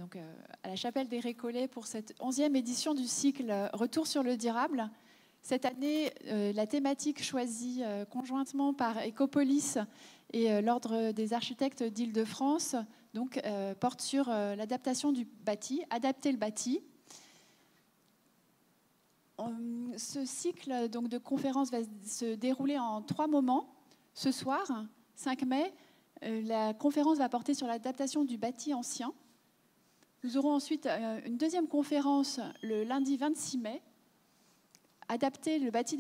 donc, à la Chapelle des Récollets pour cette 11e édition du cycle Retour sur le durable. Cette année, la thématique choisie conjointement par Ecopolis et l'Ordre des architectes d'Île-de-France donc, porte sur l'adaptation du bâti, adapter le bâti. Ce cycle donc, de conférences va se dérouler en 3 moments. Ce soir, 5 mai, la conférence va porter sur l'adaptation du bâti ancien. Nous aurons ensuite une deuxième conférence le lundi 26 mai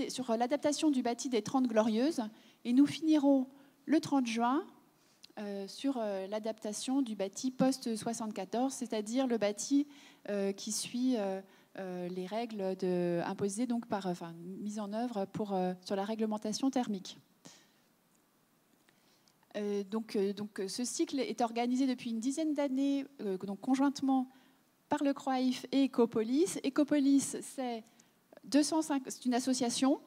sur l'adaptation du bâti des 30 Glorieuses. Et nous finirons le 30 juin sur l'adaptation du bâti post-74, c'est-à-dire le bâti qui suit les règles imposées donc mises en œuvre sur la réglementation thermique. Donc, ce cycle est organisé depuis une dizaine d'années conjointement par le CROAIF et Ecopolis. Ecopolis, c'est une association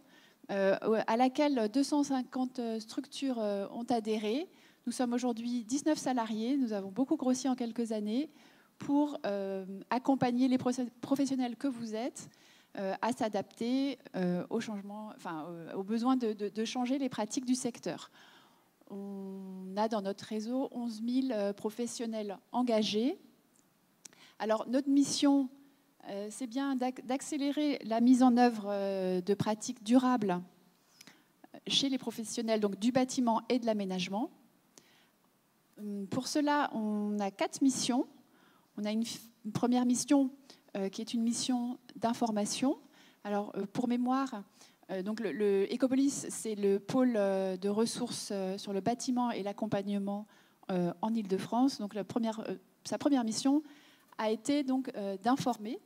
à laquelle 250 structures ont adhéré. Nous sommes aujourd'hui 19 salariés, nous avons beaucoup grossi en quelques années pour accompagner les professionnels que vous êtes à s'adapter aux changements, aux besoins de changer les pratiques du secteur. On a dans notre réseau 11 000 professionnels engagés. Alors, notre mission, c'est bien d'accélérer la mise en œuvre de pratiques durables chez les professionnels donc, du bâtiment et de l'aménagement. Pour cela, on a 4 missions. On a une première mission qui est une mission d'information. Alors, pour mémoire, donc le Ecopolis, c'est le pôle de ressources sur le bâtiment et l'accompagnement en Île-de-France. Donc, sa première mission a été donc d'informer.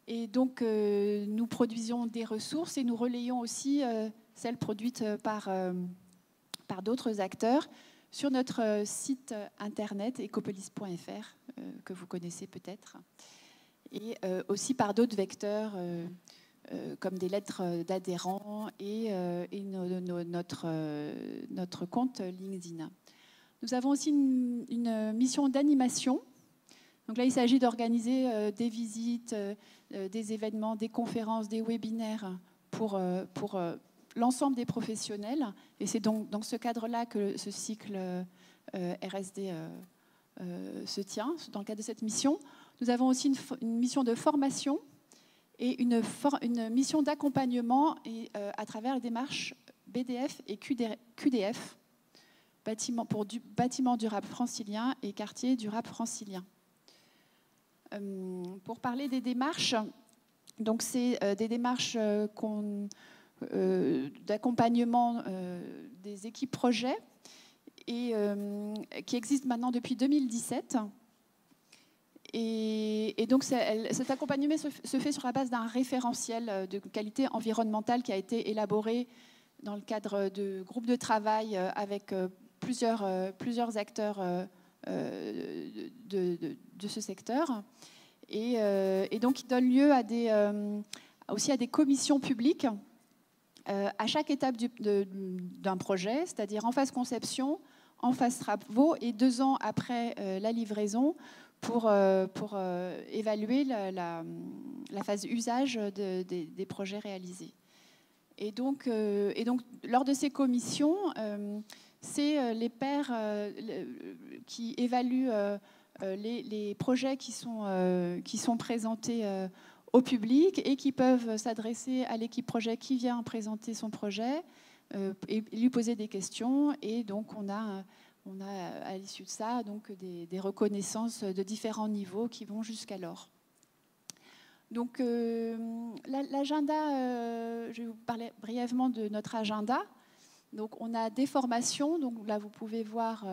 Et donc, nous produisons des ressources et nous relayons aussi celles produites par d'autres acteurs sur notre site internet ecopolis.fr, que vous connaissez peut-être, et aussi par d'autres vecteurs comme des lettres d'adhérents et notre compte LinkedIn. Nous avons aussi une mission d'animation. Donc là, il s'agit d'organiser des visites, des événements, des conférences, des webinaires pour l'ensemble des professionnels. Et c'est donc dans ce cadre-là que ce cycle RSD se tient, dans le cadre de cette mission. Nous avons aussi une mission de formation et une mission d'accompagnement à travers les démarches BDF et QDF, pour du bâtiment durable francilien et quartier durable francilien. Pour parler des démarches, donc c'est des démarches d'accompagnement des équipes projets et qui existent maintenant depuis 2017. Et donc cet accompagnement se fait sur la base d'un référentiel de qualité environnementale qui a été élaboré dans le cadre de groupes de travail avec plusieurs acteurs de ce secteur. Et donc il donne lieu aussi à des commissions publiques à chaque étape d'un projet, c'est-à-dire en phase conception, en phase travaux et 2 ans après la livraison pour évaluer la phase usage des projets réalisés. Et donc, lors de ces commissions, c'est les pairs qui évaluent les projets qui sont présentés au public et qui peuvent s'adresser à l'équipe projet qui vient présenter son projet et lui poser des questions. Et donc, on a à l'issue de ça donc des reconnaissances de différents niveaux qui vont jusqu'alors. Donc, l'agenda, je vais vous parler brièvement de notre agenda. Donc, on a des formations. Donc, là, vous pouvez voir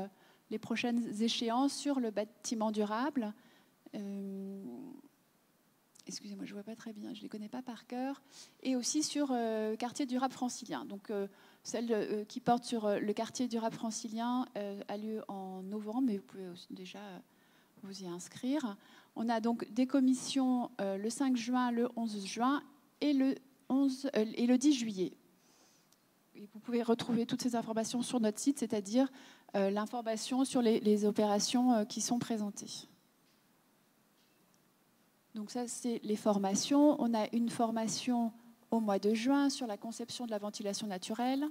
les prochaines échéances sur le bâtiment durable. Excusez-moi, je ne vois pas très bien, je ne les connais pas par cœur. Et aussi sur quartier durable francilien. Donc, celle qui porte sur le quartier durable francilien a lieu en novembre, mais vous pouvez aussi déjà vous y inscrire. On a donc des commissions le 5 juin, le 11 juin et le 10 juillet. Et vous pouvez retrouver toutes ces informations sur notre site, c'est-à-dire l'information sur les opérations qui sont présentées. Donc ça, c'est les formations. On a une formation au mois de juin sur la conception de la ventilation naturelle,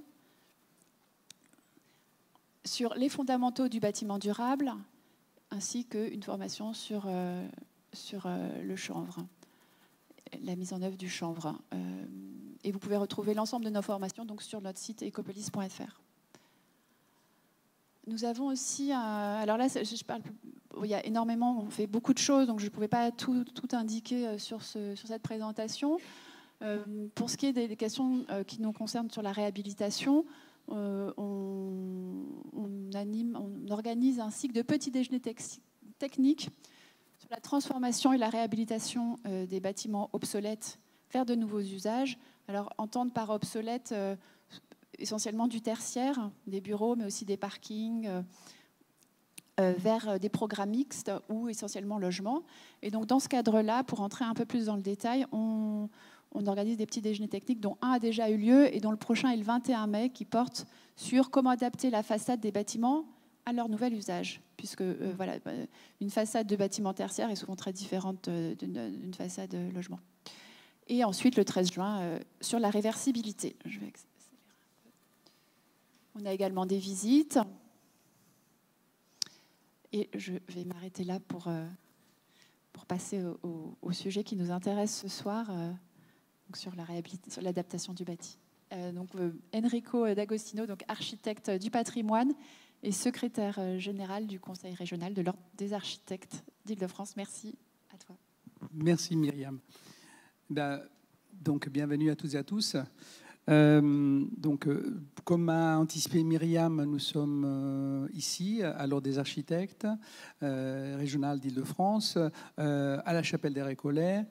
sur les fondamentaux du bâtiment durable, ainsi qu'une formation sur le chanvre, la mise en œuvre du chanvre. Et vous pouvez retrouver l'ensemble de nos formations donc, sur notre site ecopolis.fr. Nous avons aussi, alors là, je parle, il y a énormément, on fait beaucoup de choses, donc je ne pouvais pas tout indiquer sur cette présentation. Pour ce qui est des questions qui nous concernent sur la réhabilitation, on organise un cycle de petits déjeuners techniques sur la transformation et la réhabilitation des bâtiments obsolètes vers de nouveaux usages. Alors, entendre par obsolète, essentiellement du tertiaire, des bureaux, mais aussi des parkings, vers des programmes mixtes ou essentiellement logements. Et donc, dans ce cadre-là, pour entrer un peu plus dans le détail, on organise des petits déjeuners techniques, dont un a déjà eu lieu et dont le prochain est le 21 mai, qui porte sur comment adapter la façade des bâtiments à leur nouvel usage. Puisque voilà, une façade de bâtiment tertiaire est souvent très différente d'une façade de logement. Et ensuite, le 13 juin, sur la réversibilité. Je vais accélérer un peu. On a également des visites. Et je vais m'arrêter là pour passer au sujet qui nous intéresse ce soir, donc sur l'adaptation du bâti. Donc, Enrico D'Agostino, donc architecte du patrimoine et secrétaire général du Conseil régional de l'Ordre des architectes d'Île-de-France. Merci à toi. Merci Myriam. Donc, bienvenue à toutes et à tous. Comme a anticipé Myriam, nous sommes ici à l'Ordre des architectes régional d'Île-de-France, à la Chapelle des Récollets.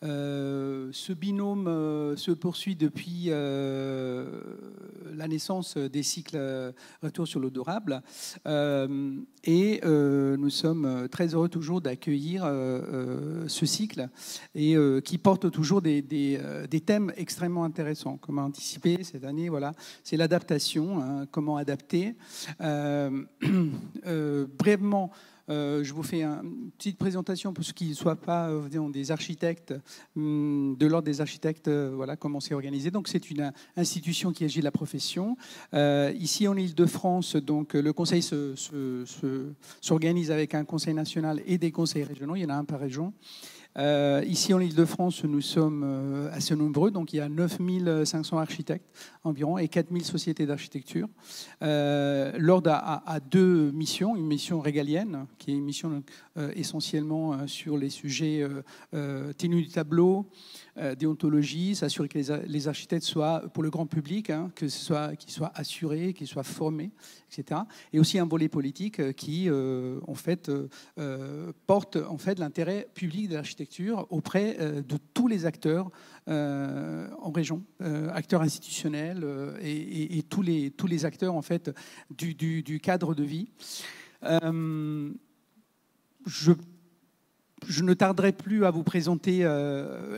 Ce binôme se poursuit depuis la naissance des cycles Retour sur l'eau durable. Et nous sommes très heureux toujours d'accueillir ce cycle et qui porte toujours des thèmes extrêmement intéressants. Comme a anticipé cette année, voilà, c'est l'adaptation, hein, comment adapter. Brièvement, je vous fais une petite présentation pour ceux qui ne soient pas des architectes, de l'Ordre des architectes, voilà comment c'est organisé. Donc, c'est une institution qui agit de la profession. Ici, en Île-de-France, donc, le conseil s'organise avec un conseil national et des conseils régionaux. Il y en a un par région. Ici, en Île-de-France, nous sommes assez nombreux. Donc, il y a 9500 architectes environ et 4000 sociétés d'architecture. L'Ordre a deux missions. Une mission régalienne, qui est une mission essentiellement sur les sujets tenue du tableau, déontologie, s'assurer que les architectes soient pour le grand public, hein, qu'ils soient assurés, qu'ils soient formés, etc. Et aussi un volet politique qui, en fait, porte en fait l'intérêt public de l'architecture auprès de tous les acteurs en région, acteurs institutionnels et tous les acteurs en fait du cadre de vie. Je ne tarderai plus à vous présenter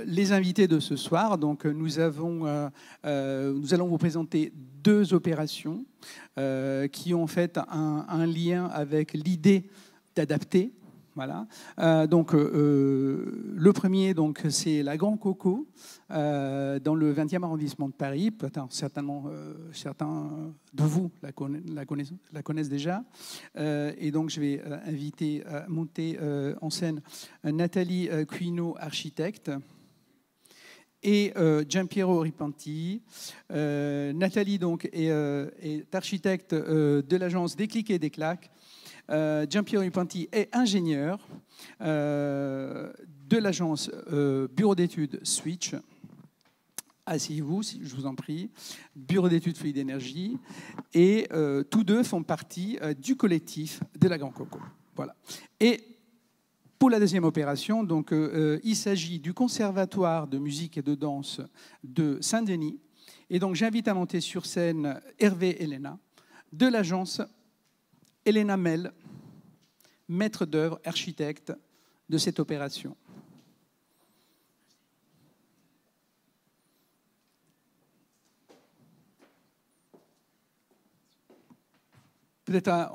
les invités de ce soir. Donc, nous allons vous présenter deux opérations qui ont en fait un lien avec l'idée d'adapter. Voilà. Donc, le premier, donc, c'est la Grand Coco dans le 20e arrondissement de Paris. Certainement, certains de vous la connaissent déjà. Et donc, je vais inviter à monter en scène Nathalie Cuino, architecte, et Giampiero Ripanti. Nathalie donc, est architecte de l'agence Déclic et Déclac. Giampiero Ripanti est ingénieur de l'agence Bureau d'études Switch. Asseyez-vous, je vous en prie. Bureau d'études fluides d'énergie. Et tous deux font partie du collectif de la Grand Coco. Voilà. Et pour la deuxième opération, donc, il s'agit du Conservatoire de musique et de danse de Saint-Denis. Et donc, j'invite à monter sur scène Hervé Elena de l'agence Elena Mel, maître d'œuvre, architecte de cette opération. Peut-être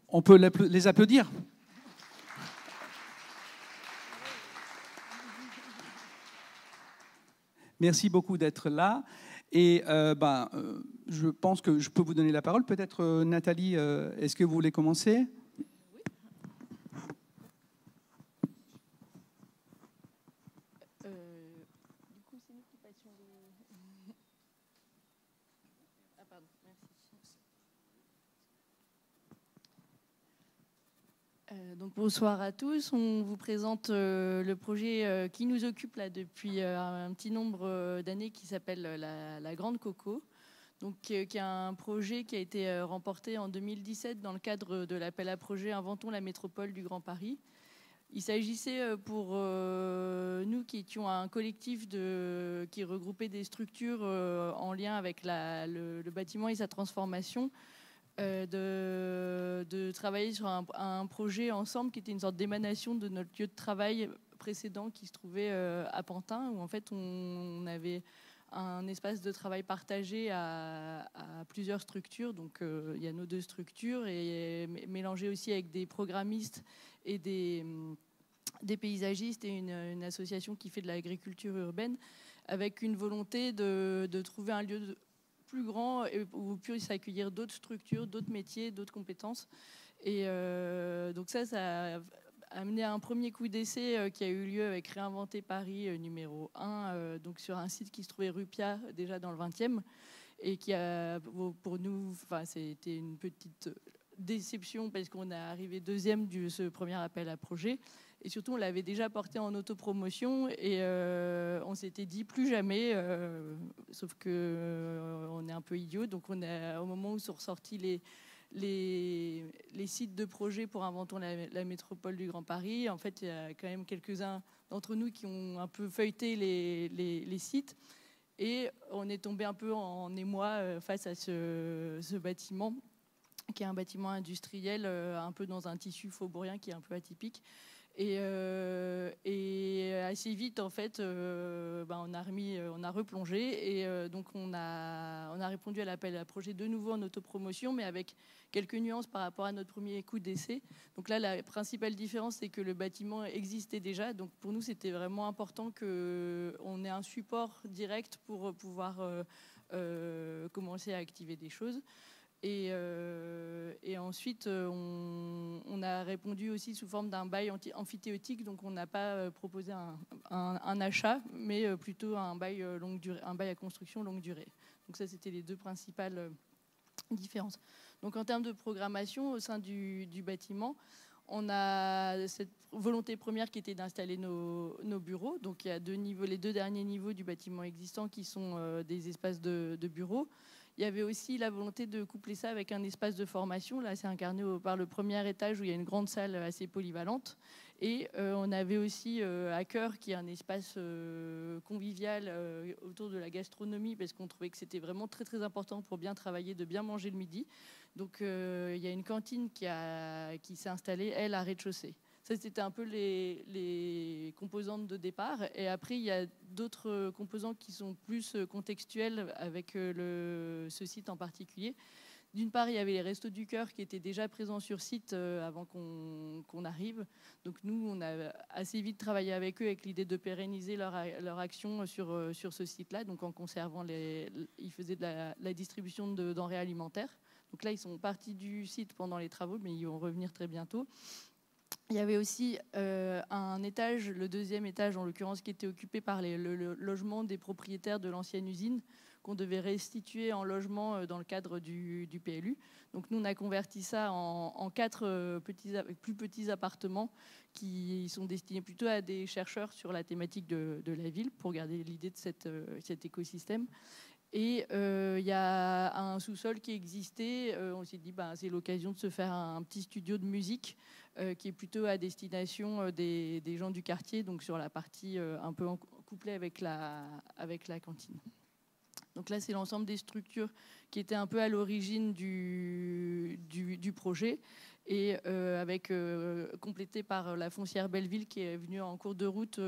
on peut les applaudir. Merci beaucoup d'être là. Et je pense que je peux vous donner la parole. Peut-être, Nathalie, est-ce que vous voulez commencer ? Donc bonsoir à tous. On vous présente le projet qui nous occupe là depuis un petit nombre d'années qui s'appelle la Grande Coco. Donc, qui est un projet qui a été remporté en 2017 dans le cadre de l'appel à projet Inventons la métropole du Grand Paris. Il s'agissait pour nous qui étions un collectif qui regroupait des structures en lien avec le bâtiment et sa transformation, de travailler sur un projet ensemble qui était une sorte d'émanation de notre lieu de travail précédent qui se trouvait à Pantin, où en fait on avait un espace de travail partagé à plusieurs structures. Donc il y a nos 2 structures et mélangé aussi avec des programmistes et des paysagistes et une association qui fait de l'agriculture urbaine, avec une volonté de trouver un lieu plus grand où puisse accueillir d'autres structures, d'autres métiers, d'autres compétences. Et donc ça a amené à un premier coup d'essai qui a eu lieu avec Réinventer Paris numéro 1, donc sur un site qui se trouvait rue Piat, déjà dans le 20e, et qui a, pour nous, c'était une petite déception parce qu'on est arrivé 2e de ce premier appel à projet. Et surtout, on l'avait déjà porté en autopromotion et on s'était dit plus jamais, sauf qu'on est un peu idiot. Donc, au moment où sont ressortis les sites de projet pour Inventons la métropole du Grand Paris, en fait, il y a quand même quelques-uns d'entre nous qui ont un peu feuilleté les sites. Et on est tombé un peu en émoi face à ce bâtiment, qui est un bâtiment industriel, un peu dans un tissu faubourien qui est un peu atypique. Et assez vite, en fait, on a replongé et donc on a répondu à l'appel à projet de nouveau en autopromotion, mais avec quelques nuances par rapport à notre premier coup d'essai. Donc là, la principale différence, c'est que le bâtiment existait déjà. Donc pour nous, c'était vraiment important qu'on ait un support direct pour pouvoir commencer à activer des choses. Et ensuite, on a répondu aussi sous forme d'un bail amphithéotique. Donc, on n'a pas proposé un achat, mais plutôt un bail longue durée, un bail à construction longue durée. Donc, ça, c'était les 2 principales différences. Donc, en termes de programmation au sein du bâtiment, on a cette volonté première qui était d'installer nos bureaux. Donc, il y a 2 niveaux, les 2 derniers niveaux du bâtiment existant qui sont des espaces de bureaux. Il y avait aussi la volonté de coupler ça avec un espace de formation. Là, c'est incarné par le premier étage où il y a une grande salle assez polyvalente. Et on avait aussi à cœur qu'il y ait un espace convivial autour de la gastronomie, parce qu'on trouvait que c'était vraiment très, très important pour bien travailler, de bien manger le midi. Donc, il y a une cantine qui s'est installée, elle, à rez-de-chaussée. Ça, c'était un peu les composantes de départ. Et après, il y a d'autres composants qui sont plus contextuels avec ce site en particulier. D'une part, il y avait les Restos du Cœur qui étaient déjà présents sur site avant qu'on arrive. Donc nous, on a assez vite travaillé avec eux avec l'idée de pérenniser leur action sur ce site-là. Donc en conservant ils faisaient de la distribution de denrées alimentaires. Donc là, ils sont partis du site pendant les travaux, mais ils vont revenir très bientôt. Il y avait aussi un étage, le 2e étage en l'occurrence, qui était occupé par le logement des propriétaires de l'ancienne usine, qu'on devait restituer en logement dans le cadre du PLU. Donc nous, on a converti ça en 4 plus petits appartements qui sont destinés plutôt à des chercheurs sur la thématique de la ville, pour garder l'idée de cet écosystème. Et il y a un sous-sol qui existait. On s'est dit, c'est l'occasion de se faire un petit studio de musique qui est plutôt à destination des gens du quartier, donc sur la partie un peu couplée avec la cantine. Donc là, c'est l'ensemble des structures qui étaient un peu à l'origine du projet, et complété par la foncière Belleville qui est venue en cours de route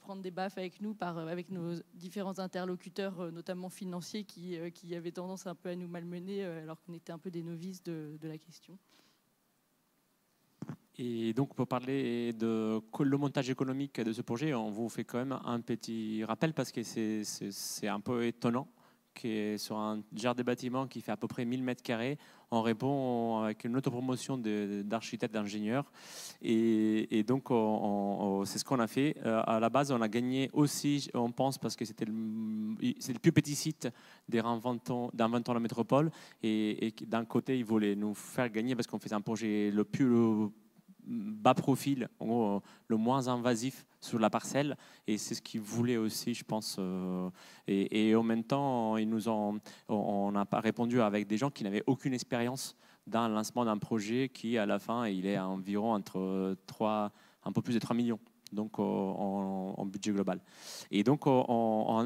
prendre des baffes avec nous, avec nos différents interlocuteurs, notamment financiers, qui avaient tendance un peu à nous malmener alors qu'on était un peu des novices de la question. Et donc, pour parler de le montage économique de ce projet, on vous fait quand même un petit rappel parce que c'est un peu étonnant que sur un genre de bâtiment qui fait à peu près 1000 mètres carrés, on répond avec une autopromotion d'architecte, d'ingénieur. Et donc, c'est ce qu'on a fait. À la base, on a gagné aussi, on pense, parce que c'est le plus petit site des Reinventons la métropole. Et d'un côté, ils voulaient nous faire gagner parce qu'on faisait un projet le plus bas profil, en gros, le moins invasif sur la parcelle, et c'est ce qu'ils voulaient aussi, je pense. Et en même temps, on n'a pas répondu avec des gens qui n'avaient aucune expérience dans le lancement d'un projet qui, à la fin, il est à environ entre un peu plus de 3 millions. Donc en budget global. Et donc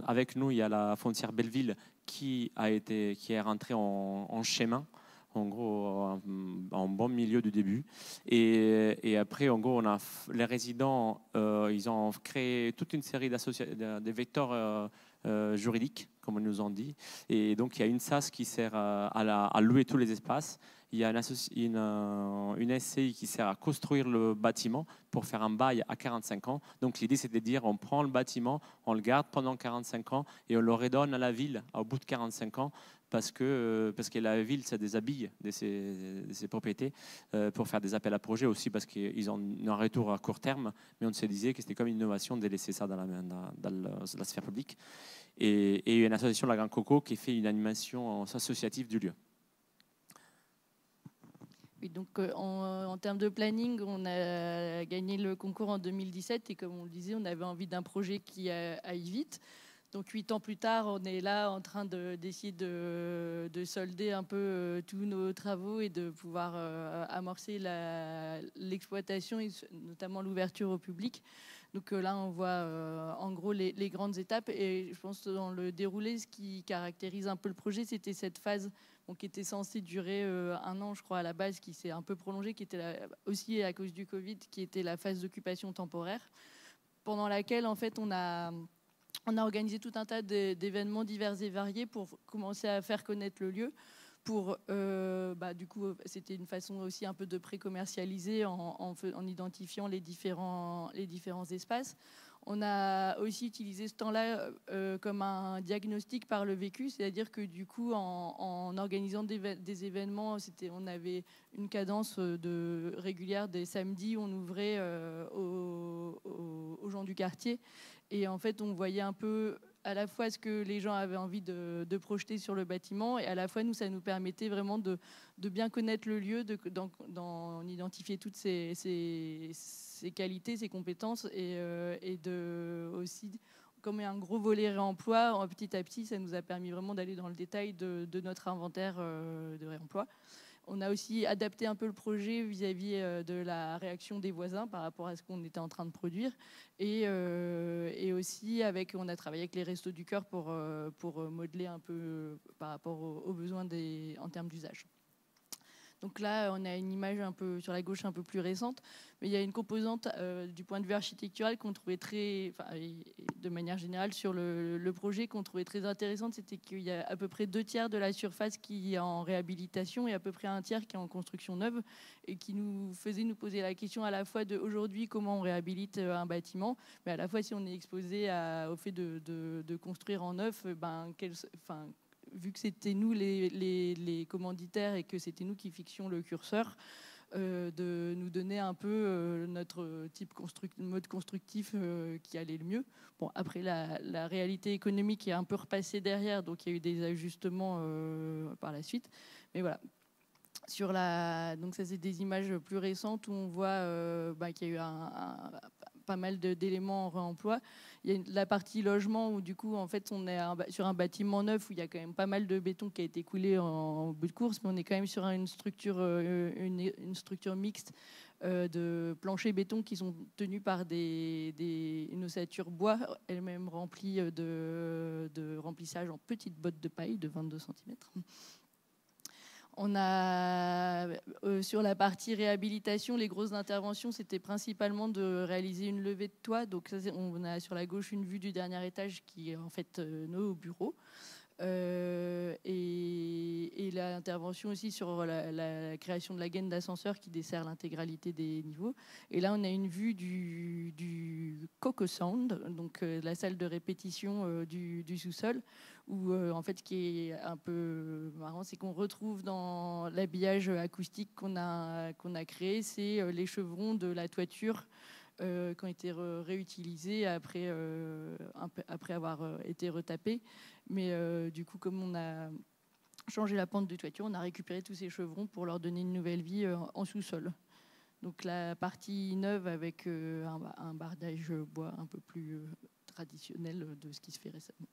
avec nous, il y a la foncière Belleville qui est rentrée en chemin, en gros, en bon milieu du début. Et après, en gros, les résidents, ils ont créé toute une série de vecteurs juridiques, comme ils nous ont dit. Et donc, il y a une SAS qui sert à louer tous les espaces. Il y a une SCI qui sert à construire le bâtiment pour faire un bail à 45 ans. Donc l'idée, c'est de dire, on prend le bâtiment, on le garde pendant 45 ans et on le redonne à la ville au bout de 45 ans parce que la ville se déshabille de ses propriétés pour faire des appels à projets aussi parce qu'ils ont un retour à court terme. Mais on se disait que c'était comme une innovation de laisser ça dans la sphère publique. Et une association, la Grande Coco, qui fait une animation associative du lieu. Oui, donc en termes de planning, on a gagné le concours en 2017 et comme on le disait, on avait envie d'un projet qui aille vite. Donc 8 ans plus tard, on est là en train d'essayer de solder un peu tous nos travaux et de pouvoir amorcer l'exploitation et notamment l'ouverture au public. Donc là, on voit en gros les grandes étapes et je pense que dans le déroulé, ce qui caractérise un peu le projet, c'était cette phase qui était censée durer 1 an, je crois, à la base, qui s'est un peu prolongée, qui était aussi à cause du Covid, qui était la phase d'occupation temporaire, pendant laquelle, en fait, on a organisé tout un tas d'événements divers et variés pour commencer à faire connaître le lieu. Du coup, c'était une façon aussi un peu de pré-commercialiser en identifiant les différents espaces. On a aussi utilisé ce temps-là comme un diagnostic par le vécu, c'est-à-dire que du coup, en organisant des événements, on avait une cadence régulière des samedis, on ouvrait aux gens du quartier. Et en fait, on voyait un peu à la fois ce que les gens avaient envie de projeter sur le bâtiment et à la fois, ça nous permettait vraiment de bien connaître le lieu, d'en identifier toutes ses qualités, ses compétences et aussi, comme il y a un gros volet réemploi, petit à petit, ça nous a permis vraiment d'aller dans le détail de notre inventaire de réemploi. On a aussi adapté un peu le projet vis-à-vis de la réaction des voisins par rapport à ce qu'on était en train de produire. Et aussi, on a travaillé avec les Restos du Cœur pour modeler un peu par rapport aux besoins en termes d'usage. Donc là, on a une image un peu sur la gauche un peu plus récente, mais il y a une composante du point de vue architectural qu'on trouvait de manière générale sur le projet qu'on trouvait très intéressante, c'était qu'il y a à peu près 2/3 de la surface qui est en réhabilitation et à peu près 1/3 qui est en construction neuve et qui nous faisait nous poser la question à la fois de aujourd'hui comment on réhabilite un bâtiment, mais à la fois si on est exposé au fait de construire en neuf, vu que c'était nous les commanditaires et que c'était nous qui fixions le curseur, de nous donner un peu notre mode constructif qui allait le mieux. Bon, après, la réalité économique est un peu repassée derrière, donc il y a eu des ajustements par la suite. Mais voilà. Donc ça, c'est des images plus récentes où on voit qu'il y a eu pas mal d'éléments en réemploi. Il y a la partie logement où du coup, en fait, on est sur un bâtiment neuf où il y a quand même pas mal de béton qui a été coulé en bout de course, mais on est quand même sur une structure mixte de planchers béton qui sont tenus par une ossature bois, elle-même remplie de remplissage en petites bottes de paille de 22 cm. On a, sur la partie réhabilitation, les grosses interventions, c'était principalement de réaliser une levée de toit. Donc, on a sur la gauche une vue du dernier étage qui est en fait nos bureaux. et l'intervention aussi sur la création de la gaine d'ascenseur qui dessert l'intégralité des niveaux. Et là, on a une vue du Coco Sound, donc la salle de répétition du sous-sol, où en fait, ce qui est un peu marrant, c'est qu'on retrouve dans l'habillage acoustique qu'on a créé, c'est les chevrons de la toiture qui ont été réutilisés après avoir été retapés. Mais du coup, comme on a changé la pente de toiture, on a récupéré tous ces chevrons pour leur donner une nouvelle vie en sous-sol. Donc la partie neuve avec un bardage bois un peu plus traditionnel de ce qui se fait récemment.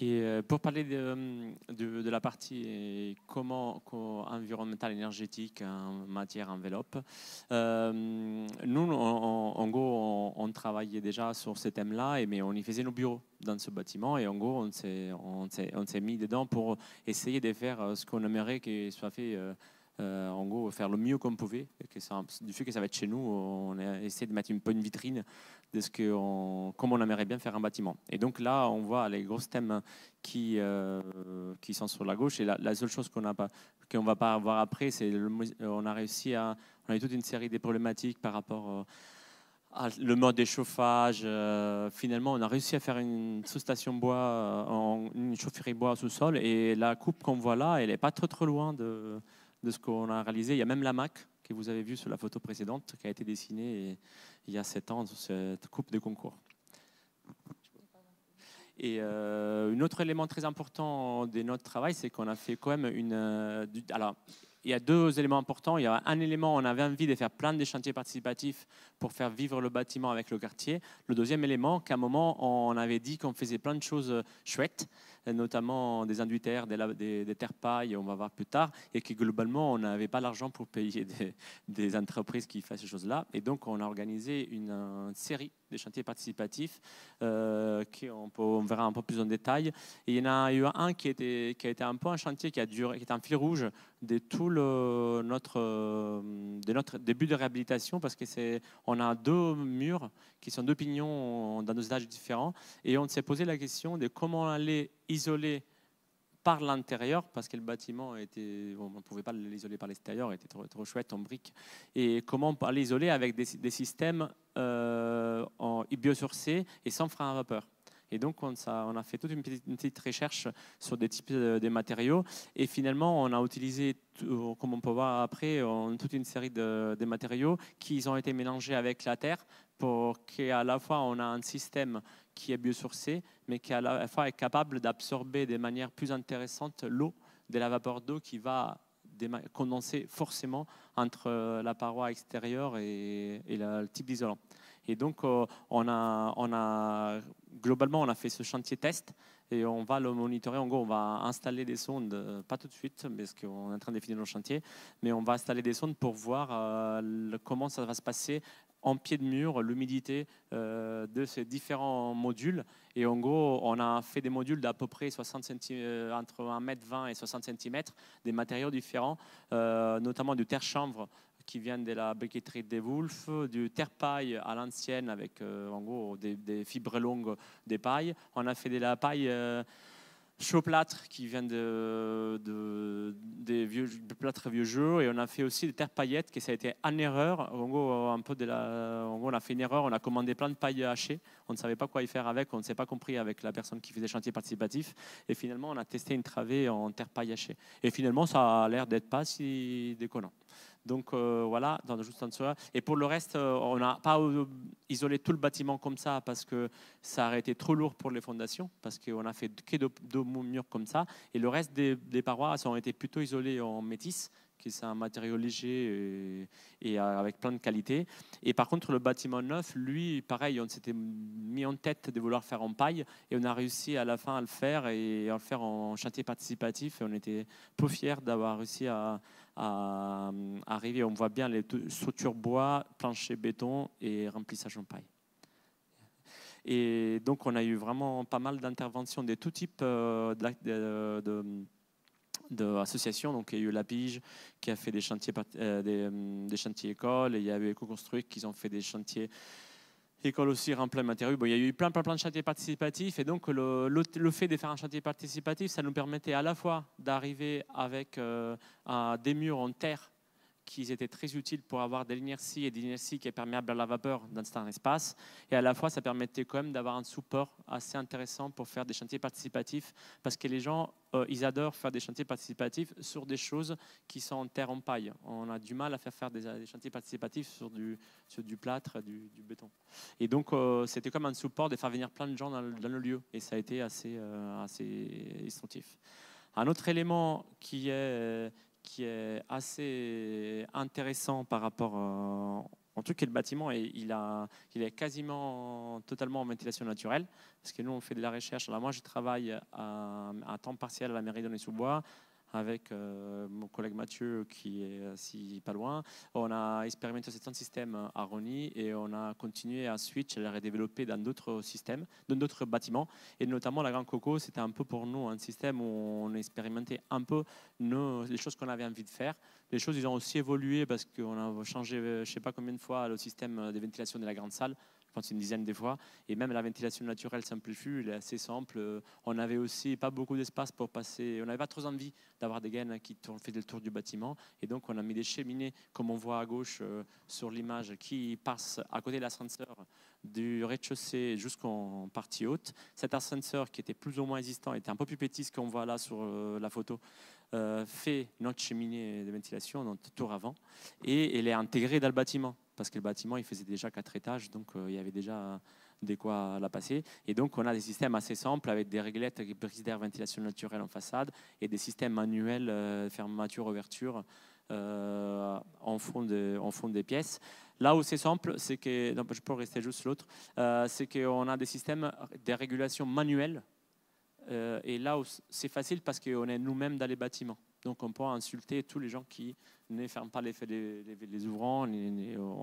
Et pour parler de la partie environnementale, énergétique, en matière enveloppe, nous, en gros, on travaillait déjà sur ces thèmes-là, mais on y faisait nos bureaux dans ce bâtiment. Et en gros, on s'est mis dedans pour essayer de faire ce qu'on aimerait qu'il soit fait. En gros, faire le mieux qu'on pouvait. Du fait que ça va être chez nous, on a essayé de mettre une vitrine de comme on aimerait bien faire un bâtiment. Et donc là, on voit les gros thèmes qui sont sur la gauche. Et la seule chose qu'on ne va pas avoir après, c'est on a réussi on a eu toute une série de problématiques par rapport le mode de chauffage. Finalement, on a réussi à faire une sous-station bois, une chaufferie bois au sous-sol. Et la coupe qu'on voit là, elle n'est pas trop loin de ce qu'on a réalisé. Il y a même la MAC que vous avez vue sur la photo précédente qui a été dessinée il y a 7 ans sur cette coupe de concours. Et un autre élément très important de notre travail, c'est qu'on a fait quand même alors, il y a 2 éléments importants. Il y a un élément, on avait envie de faire plein de chantiers participatifs pour faire vivre le bâtiment avec le quartier. Le deuxième élément, qu'à un moment, on avait dit qu'on faisait plein de choses chouettes, notamment des induits terres, des terres pailles, on va voir plus tard, et que globalement, on n'avait pas l'argent pour payer des entreprises qui font ces choses-là. Et donc, on a organisé une série de chantiers participatifs on verra un peu plus en détail. Et il y en a eu un qui a été un peu un chantier qui est un fil rouge de tout notre début de réhabilitation, parce que on a 2 murs qui sont 2 pignons dans 2 étages différents, et on s'est posé la question de comment aller isoler par l'intérieur, parce que le bâtiment on ne pouvait pas l'isoler par l'extérieur, il était trop chouette en briques, et comment aller isoler avec des systèmes en biosourcés et sans frein à vapeur. Et donc, on a fait toute une petite recherche sur des types de matériaux. Et finalement, on a utilisé, comme on peut voir après, toute une série de matériaux qui ont été mélangés avec la terre pour qu'à la fois, on a un système qui est biosourcé, mais qui à la fois est capable d'absorber de manière plus intéressante l'eau, de la vapeur d'eau qui va condenser forcément entre la paroi extérieure et le type d'isolant. Et donc, globalement, on a fait ce chantier test et on va le monitorer. En gros, on va installer des sondes, pas tout de suite, parce qu'on est en train de définir nos chantiers, mais on va installer des sondes pour voir comment ça va se passer en pied de mur, l'humidité de ces différents modules. Et en gros, on a fait des modules d'à peu près 60 cm, entre 1,20 m et 60 cm, des matériaux différents, notamment du terre-chanvre qui vient de la briqueterie des Wolf, du terre-paille à l'ancienne avec en gros des fibres longues des pailles. On a fait de la paille chaud-plâtre qui vient des plâtres vieux jeux, et on a fait aussi des terres paillettes qui ça a été en erreur. En gros, en gros, on a fait une erreur, on a commandé plein de paille hachées, on ne savait pas quoi y faire avec, on ne s'est pas compris avec la personne qui faisait chantier participatif, et finalement on a testé une travée en terre paille hachée. Et finalement ça a l'air d'être pas si déconnant. Donc voilà, juste en dessous. Et pour le reste, on n'a pas isolé tout le bâtiment comme ça parce que ça aurait été trop lourd pour les fondations, parce qu'on a fait que 2 murs comme ça. Et le reste des parois ont été plutôt isolées en métis, qui c'est un matériau léger et avec plein de qualités. Et par contre, le bâtiment neuf, lui, pareil, on s'était mis en tête de vouloir faire en paille, et on a réussi à la fin à le faire, et à le faire en chantier participatif. Et on était peu fiers d'avoir réussi à arriver. On voit bien les structures bois, plancher béton et remplissage en paille. Et donc, on a eu vraiment pas mal d'interventions de tout type d'associations. Donc, il y a eu la Pige qui a fait des chantiers écoles, et il y a eu EcoConstruct qui ont fait des chantiers école aussi, remplacement matériaux. Bon, il y a eu plein de chantiers participatifs et donc le fait de faire un chantier participatif, ça nous permettait à la fois d'arriver avec des murs en terre qui étaient très utiles pour avoir de l'inertie et de l'inertie qui est perméable à la vapeur dans cet espace. Et à la fois, ça permettait quand même d'avoir un support assez intéressant pour faire des chantiers participatifs parce que les gens, ils adorent faire des chantiers participatifs sur des choses qui sont en terre en paille. On a du mal à faire des chantiers participatifs sur du plâtre, du béton. Et donc, c'était comme un support de faire venir plein de gens dans le lieu. Et ça a été assez instructif. Un autre élément qui est assez intéressant par rapport en tout cas le bâtiment, et il est quasiment totalement en ventilation naturelle, parce que nous on fait de la recherche. Alors moi je travaille à temps partiel à la mairie d'Aulnay-sous-Bois avec mon collègue Mathieu qui est assis pas loin. On a expérimenté ce système à Rony et on a continué à switch, à le redévelopper dans d'autres systèmes, dans d'autres bâtiments. Et notamment la Grande Coco, c'était un peu pour nous un système où on expérimentait un peu les choses qu'on avait envie de faire. Les choses ils ont aussi évolué parce qu'on a changé je ne sais pas combien de fois le système de ventilation de la grande salle. Je pense une dizaine de fois, et même la ventilation naturelle simple flux, elle est assez simple. On n'avait aussi pas beaucoup d'espace pour passer, on n'avait pas trop envie d'avoir des gaines qui faisaient le tour du bâtiment, et donc on a mis des cheminées, comme on voit à gauche sur l'image, qui passent à côté de l'ascenseur du rez-de-chaussée jusqu'en partie haute. Cet ascenseur qui était plus ou moins existant, était un peu plus petit, ce qu'on voit là sur la photo, fait notre cheminée de ventilation, notre tour avant, et elle est intégrée dans le bâtiment. Parce que le bâtiment, il faisait déjà 4 étages, donc il y avait déjà de quoi la passer. Et donc, on a des systèmes assez simples avec des réglettes qui brisent d'air, ventilation naturelle en façade et des systèmes manuels, fermeture-ouverture en fond des pièces. Là où c'est simple, c'est que, non, je peux rester juste l'autre, c'est qu'on a des systèmes de régulation manuelle. Et là où c'est facile parce qu'on est nous-mêmes dans les bâtiments. Donc on peut insulter tous les gens qui ne ferment pas les ouvrants,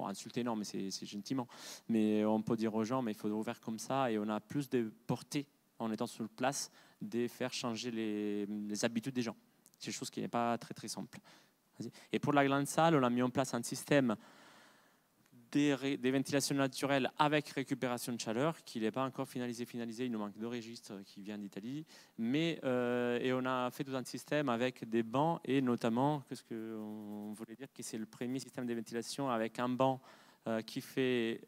insulter non, mais c'est gentiment. Mais on peut dire aux gens, mais il faut ouvrir comme ça, et on a plus de portée en étant sur place de faire changer les habitudes des gens. C'est une chose qui n'est pas très très simple. Et pour la grande salle, on a mis en place un système des ventilations naturelles avec récupération de chaleur, qui n'est pas encore finalisé. Il nous manque 2 registres qui viennent d'Italie. Mais et on a fait tout un système avec des bancs, et notamment, qu'est-ce qu'on voulait dire, que c'est le premier système de ventilation avec un banc qui fait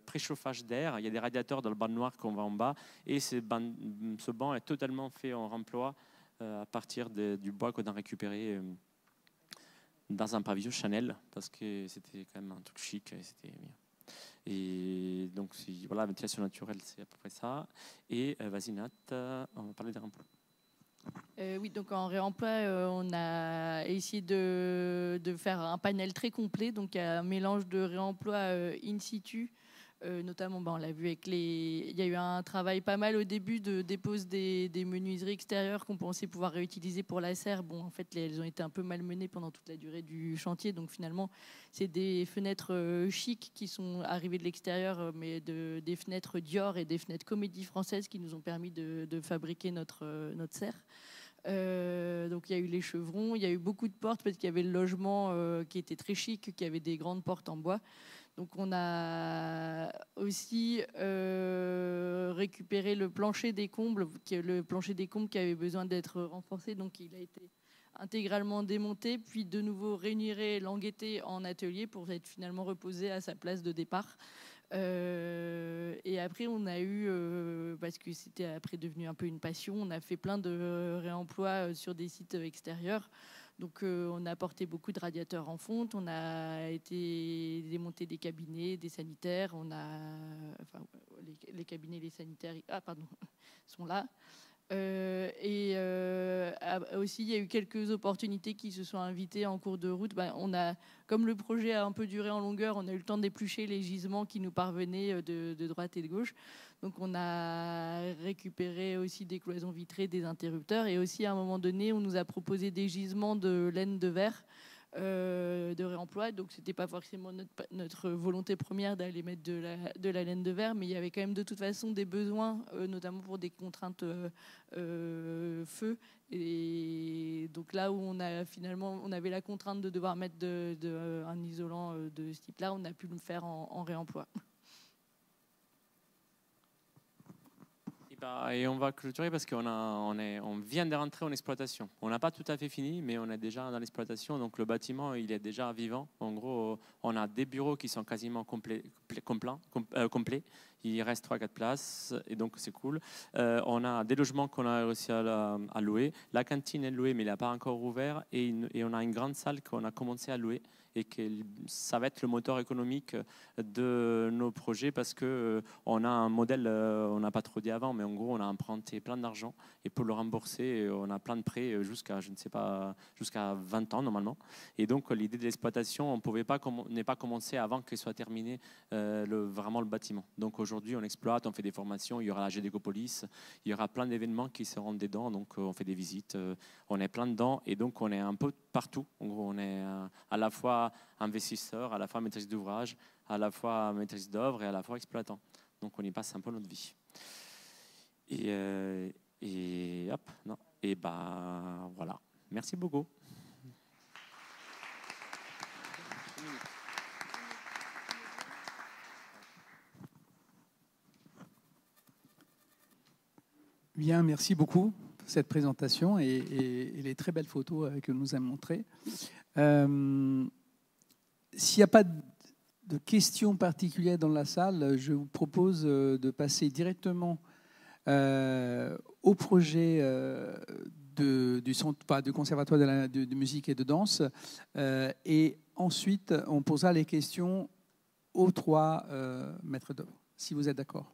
préchauffage d'air. Il y a des radiateurs dans le banc noir qu'on voit en bas, et ce banc est totalement fait en remploi à partir du bois qu'on a récupéré dans un pavillon Chanel, parce que c'était quand même un truc chic et c'était bien. Et donc voilà, la ventilation naturelle, c'est à peu près ça. Et vas-y Nat, on va parler des réemplois. Oui, donc en réemploi, on a essayé de faire un panel très complet, donc un mélange de réemploi in situ. Notamment, on l'a vu avec il y a eu un travail pas mal au début de dépose des menuiseries extérieures qu'on pensait pouvoir réutiliser pour la serre. Bon, en fait, elles ont été un peu malmenées pendant toute la durée du chantier. Donc finalement, c'est des fenêtres chics qui sont arrivées de l'extérieur, mais des fenêtres Dior et des fenêtres Comédie Française qui nous ont permis de fabriquer notre serre. Donc il y a eu les chevrons, il y a eu beaucoup de portes parce qu'il y avait le logement qui était très chic, qui avait des grandes portes en bois. Donc on a aussi récupéré le plancher des combles qui avait besoin d'être renforcé, donc il a été intégralement démonté, puis de nouveau réuniré, languetté en atelier pour être finalement reposé à sa place de départ. Et après on a eu, parce que c'était après devenu un peu une passion, on a fait plein de réemplois sur des sites extérieurs. Donc on a apporté beaucoup de radiateurs en fonte, on a été démonter des cabinets, des sanitaires, les cabinets, les sanitaires, sont là. Aussi, il y a eu quelques opportunités qui se sont invitées en cours de route. Comme le projet a un peu duré en longueur, on a eu le temps d'éplucher les gisements qui nous parvenaient de droite et de gauche. Donc on a récupéré aussi des cloisons vitrées, des interrupteurs, et aussi à un moment donné, on nous a proposé des gisements de laine de verre de réemploi. Donc c'était pas forcément notre volonté première d'aller mettre de la laine de verre, mais il y avait quand même de toute façon des besoins, notamment pour des contraintes feu. Et donc là où on avait la contrainte de devoir mettre un isolant de ce type-là, on a pu le faire en réemploi. Et on va clôturer parce on vient de rentrer en exploitation. On n'a pas tout à fait fini, mais on est déjà dans l'exploitation. Donc le bâtiment, il est déjà vivant. En gros, on a des bureaux qui sont quasiment complets. Il reste 3-4 places, et donc c'est cool. On a des logements qu'on a réussi à louer. La cantine est louée, mais il n'a pas encore ouvert. Et on a une grande salle qu'on a commencé à louer. Et que ça va être le moteur économique de nos projets parce qu'on a un modèle, on n'a pas trop dit avant, mais en gros, on a emprunté plein d'argent et pour le rembourser, on a plein de prêts jusqu'à, je ne sais pas, jusqu'à 20 ans normalement. Et donc, l'idée de l'exploitation, on n'est pas commencé avant qu'il soit terminé vraiment le bâtiment. Donc, aujourd'hui, on exploite, on fait des formations, il y aura la GDEcopolis, il y aura plein d'événements qui seront dedans, donc on fait des visites, on est plein dedans et donc on est un peu partout. En gros, on est à la fois investisseur, à la fois maîtrise d'ouvrage, à la fois maîtrise d'œuvre et à la fois exploitant. Donc on y passe un peu notre vie. Et hop, non. Et bah voilà. Merci beaucoup. Bien, merci beaucoup pour cette présentation et les très belles photos que nous avez montrées. S'il n'y a pas de questions particulières dans la salle, je vous propose de passer directement au projet du Conservatoire de musique et de danse. Et ensuite, on posera les questions aux 3 maîtres d'œuvre, si vous êtes d'accord.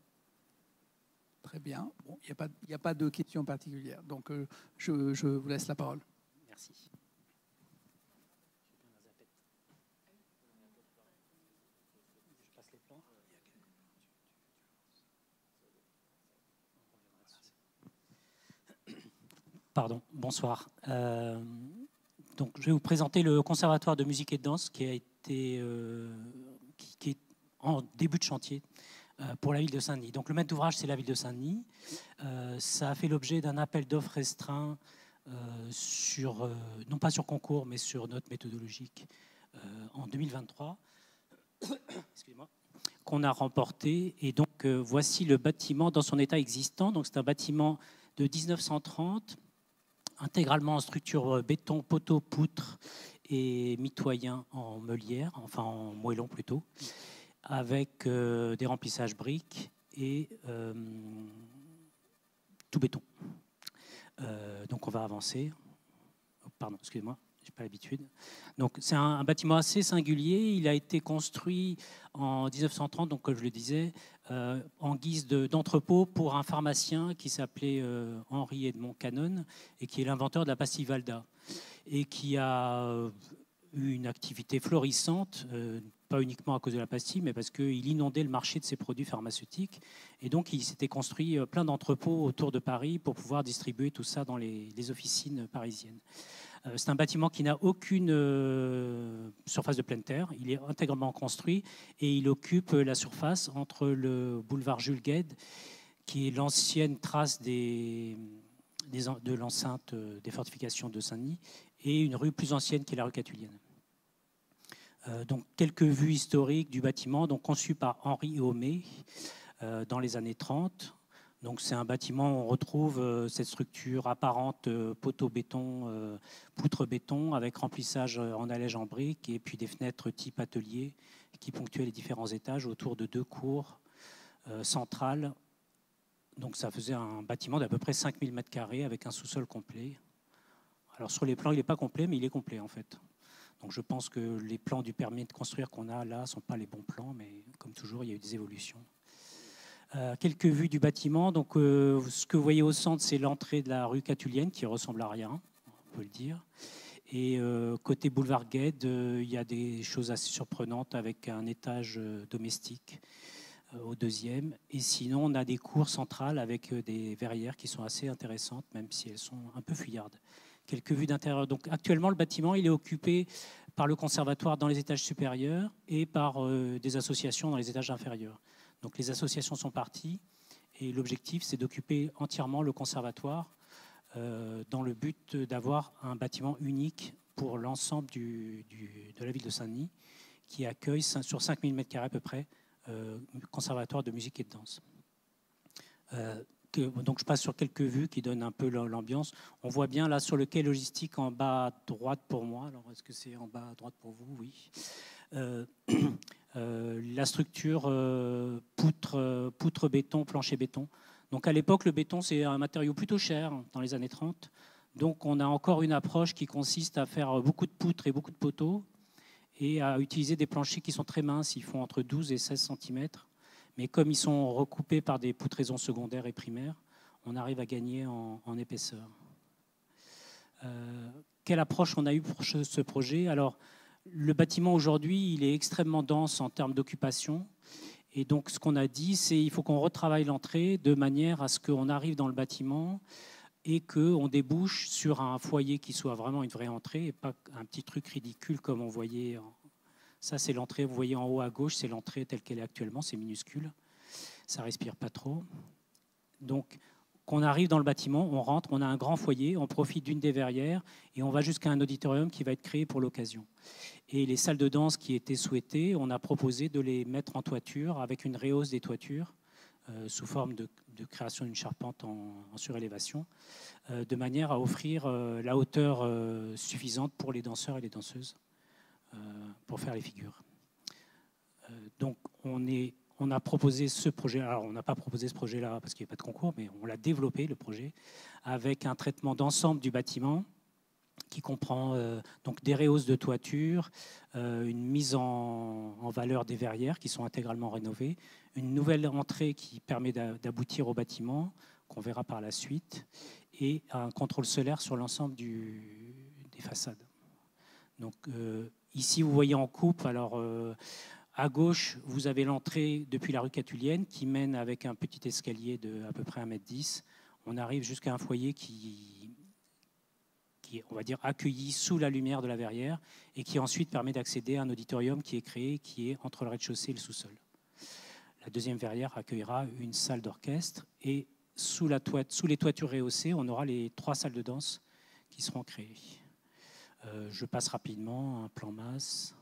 Très bien. Bon, il n'y a pas de questions particulières. Donc, je vous laisse la parole. Merci. Pardon, bonsoir. Donc, je vais vous présenter le Conservatoire de musique et de danse qui est en début de chantier pour la ville de Saint-Denis. Donc, le maître d'ouvrage, c'est la ville de Saint-Denis. Ça a fait l'objet d'un appel d'offres restreint non pas sur concours, mais sur note méthodologique en 2023. Excusez-moi. Qu'on a remporté. Et donc, voici le bâtiment dans son état existant. Donc, c'est un bâtiment de 1930, intégralement en structure béton, poteau, poutre et mitoyen en meulière, enfin en moellon plutôt, avec des remplissages briques et tout béton. Donc on va avancer. Oh, pardon, excusez-moi, j'ai pas l'habitude. Donc c'est un bâtiment assez singulier. Il a été construit en 1930, donc comme je le disais, en guise d'entrepôt pour un pharmacien qui s'appelait Henri Edmond Canon et qui est l'inventeur de la pastille Valda et qui a eu une activité florissante, pas uniquement à cause de la pastille, mais parce qu'il inondait le marché de ses produits pharmaceutiques. Et donc, il s'était construit plein d'entrepôts autour de Paris pour pouvoir distribuer tout ça dans les officines parisiennes. C'est un bâtiment qui n'a aucune surface de pleine terre. Il est intégralement construit et il occupe la surface entre le boulevard Jules Guesde, qui est l'ancienne trace de l'enceinte des fortifications de Saint-Denis, et une rue plus ancienne qui est la rue Catulienne. Donc, quelques vues historiques du bâtiment, donc conçu par Henri Homais dans les années 30. Donc, c'est un bâtiment où on retrouve cette structure apparente poteau-béton, poutre-béton, avec remplissage en allège en briques et puis des fenêtres type atelier qui ponctuaient les différents étages autour de 2 cours centrales. Donc, ça faisait un bâtiment d'à peu près 5000 m² avec un sous-sol complet. Alors, sur les plans, il n'est pas complet, mais il est complet en fait. Donc, je pense que les plans du permis de construire qu'on a là ne sont pas les bons plans, mais comme toujours, il y a eu des évolutions. Quelques vues du bâtiment. Donc, ce que vous voyez au centre, c'est l'entrée de la rue Catulienne qui ressemble à rien, on peut le dire. Et côté boulevard Guesde, il y a des choses assez surprenantes avec un étage domestique au 2e. Et sinon, on a des cours centrales avec des verrières qui sont assez intéressantes, même si elles sont un peu fuyardes. Quelques vues d'intérieur. Donc, actuellement, le bâtiment, il est occupé par le conservatoire dans les étages supérieurs et par des associations dans les étages inférieurs. Donc les associations sont parties et l'objectif, c'est d'occuper entièrement le conservatoire dans le but d'avoir un bâtiment unique pour l'ensemble de la ville de Saint-Denis qui accueille sur 5000 m² à peu près conservatoire de musique et de danse. Donc je passe sur quelques vues qui donnent un peu l'ambiance. On voit bien là sur le quai logistique en bas à droite pour moi. Alors est-ce que c'est en bas à droite pour vous? Oui. La structure poutre béton, plancher béton. Donc à l'époque, le béton, c'est un matériau plutôt cher dans les années 30. Donc on a encore une approche qui consiste à faire beaucoup de poutres et beaucoup de poteaux et à utiliser des planchers qui sont très minces. Ils font entre 12 et 16 cm. Mais comme ils sont recoupés par des poutraisons secondaires et primaires, on arrive à gagner en épaisseur. Quelle approche on a eue pour ce projet? Alors, le bâtiment aujourd'hui, il est extrêmement dense en termes d'occupation. Et donc, ce qu'on a dit, c'est qu'il faut qu'on retravaille l'entrée de manière à ce qu'on arrive dans le bâtiment et qu'on débouche sur un foyer qui soit vraiment une vraie entrée et pas un petit truc ridicule comme on voyait. Ça, c'est l'entrée. Vous voyez en haut à gauche, c'est l'entrée telle qu'elle est actuellement. C'est minuscule. Ça respire pas trop. Donc, qu'on arrive dans le bâtiment, on rentre, on a un grand foyer, on profite d'une des verrières et on va jusqu'à un auditorium qui va être créé pour l'occasion. Et les salles de danse qui étaient souhaitées, on a proposé de les mettre en toiture avec une rehausse des toitures sous forme de création d'une charpente en surélévation, de manière à offrir la hauteur suffisante pour les danseurs et les danseuses pour faire les figures. Donc on a proposé ce projet. Alors, on n'a pas proposé ce projet-là parce qu'il n'y a pas de concours, mais on l'a développé, le projet, avec un traitement d'ensemble du bâtiment qui comprend donc des rehausses de toiture, une mise en valeur des verrières qui sont intégralement rénovées, une nouvelle entrée qui permet d'aboutir au bâtiment, qu'on verra par la suite, et un contrôle solaire sur l'ensemble des façades. Donc, ici, vous voyez en coupe, alors... à gauche, vous avez l'entrée depuis la rue Catulienne qui mène avec un petit escalier de à peu près 1,10 m. On arrive jusqu'à un foyer qui est, on va dire, accueilli sous la lumière de la verrière et qui ensuite permet d'accéder à un auditorium qui est créé, qui est entre le rez-de-chaussée et le sous-sol. La deuxième verrière accueillera une salle d'orchestre et sous les toitures rehaussées, on aura les 3 salles de danse qui seront créées. Je passe rapidement un plan masse.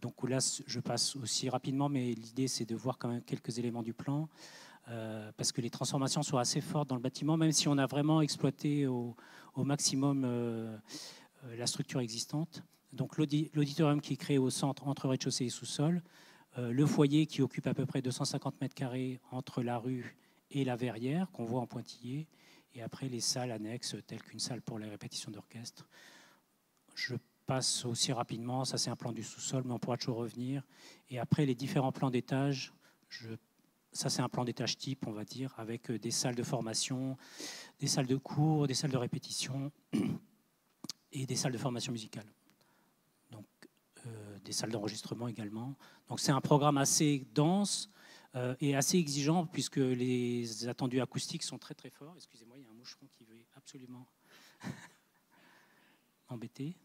Donc là, je passe aussi rapidement, mais l'idée, c'est de voir quand même quelques éléments du plan, parce que les transformations sont assez fortes dans le bâtiment, même si on a vraiment exploité au maximum la structure existante. Donc l'auditorium qui est créé au centre, entre rez-de-chaussée et sous-sol, le foyer qui occupe à peu près 250 mètres carrés entre la rue et la verrière, qu'on voit en pointillé, et après les salles annexes, telles qu'une salle pour les répétitions d'orchestre. Je passe aussi rapidement, ça c'est un plan du sous-sol, mais on pourra toujours revenir. Et après, les différents plans d'étage, ça c'est un plan d'étage type, on va dire, avec des salles de formation, des salles de cours, des salles de répétition et des salles de formation musicale. Donc, des salles d'enregistrement également. Donc c'est un programme assez dense et assez exigeant, puisque les attendus acoustiques sont très très forts. Excusez-moi, il y a un moucheron qui veut absolument embêter.